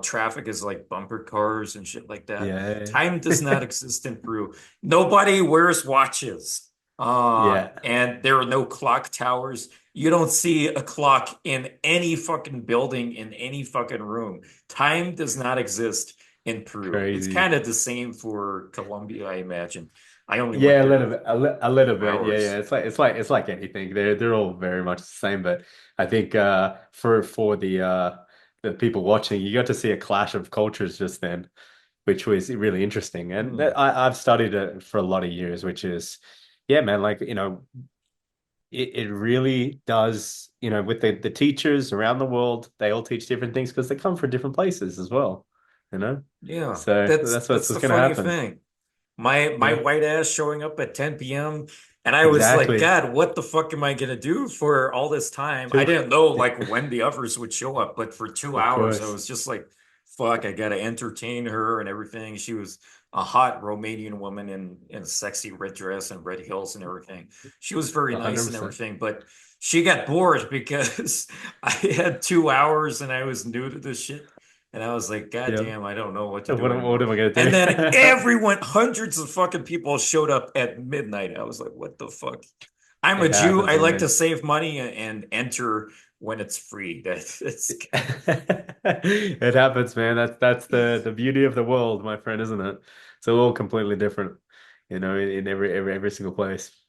traffic is like bumper cars and shit like that. Yeah. Time does not exist in Peru. Nobody wears watches. Yeah. And there are no clock towers. You don't see a clock in any fucking building in any fucking room. Time does not exist in Peru. It's Crazy. kind of the same for Colombia, I imagine. I only went Yeah, a there little bit, a little bit. Yeah, hours. yeah. It's like anything. They're all very much the same. But I think for the people watching, you got to see a clash of cultures just then, which was really interesting. And I've studied it for a lot of years, which is, yeah, man. Like it really does. With the teachers around the world, they all teach different things because they come from different places as well. You know, Yeah, so that's what's the going to funny happen. thing. My Yeah, white ass showing up at 10 p.m. and I was like, exactly. God, what the fuck am I gonna do for all this time? I Two, didn't know like when the others would show up, but for two of hours, I course. was just like, fuck, I gotta entertain her and everything. She was a hot Romanian woman in a sexy red dress and red heels and everything. She was very nice and 100%. everything, but she got bored because I had 2 hours and I was new to this shit. And I was like, God Yeah. damn, I don't know what to do What anymore. am I gonna And then do? hundreds of fucking people showed up at midnight. I was like, what the fuck? I'm a It Jew. happens, I like to man. save money and enter when it's free. That's It happens, man. That's the beauty of the world, my friend, isn't it? It's all completely different, in every single place.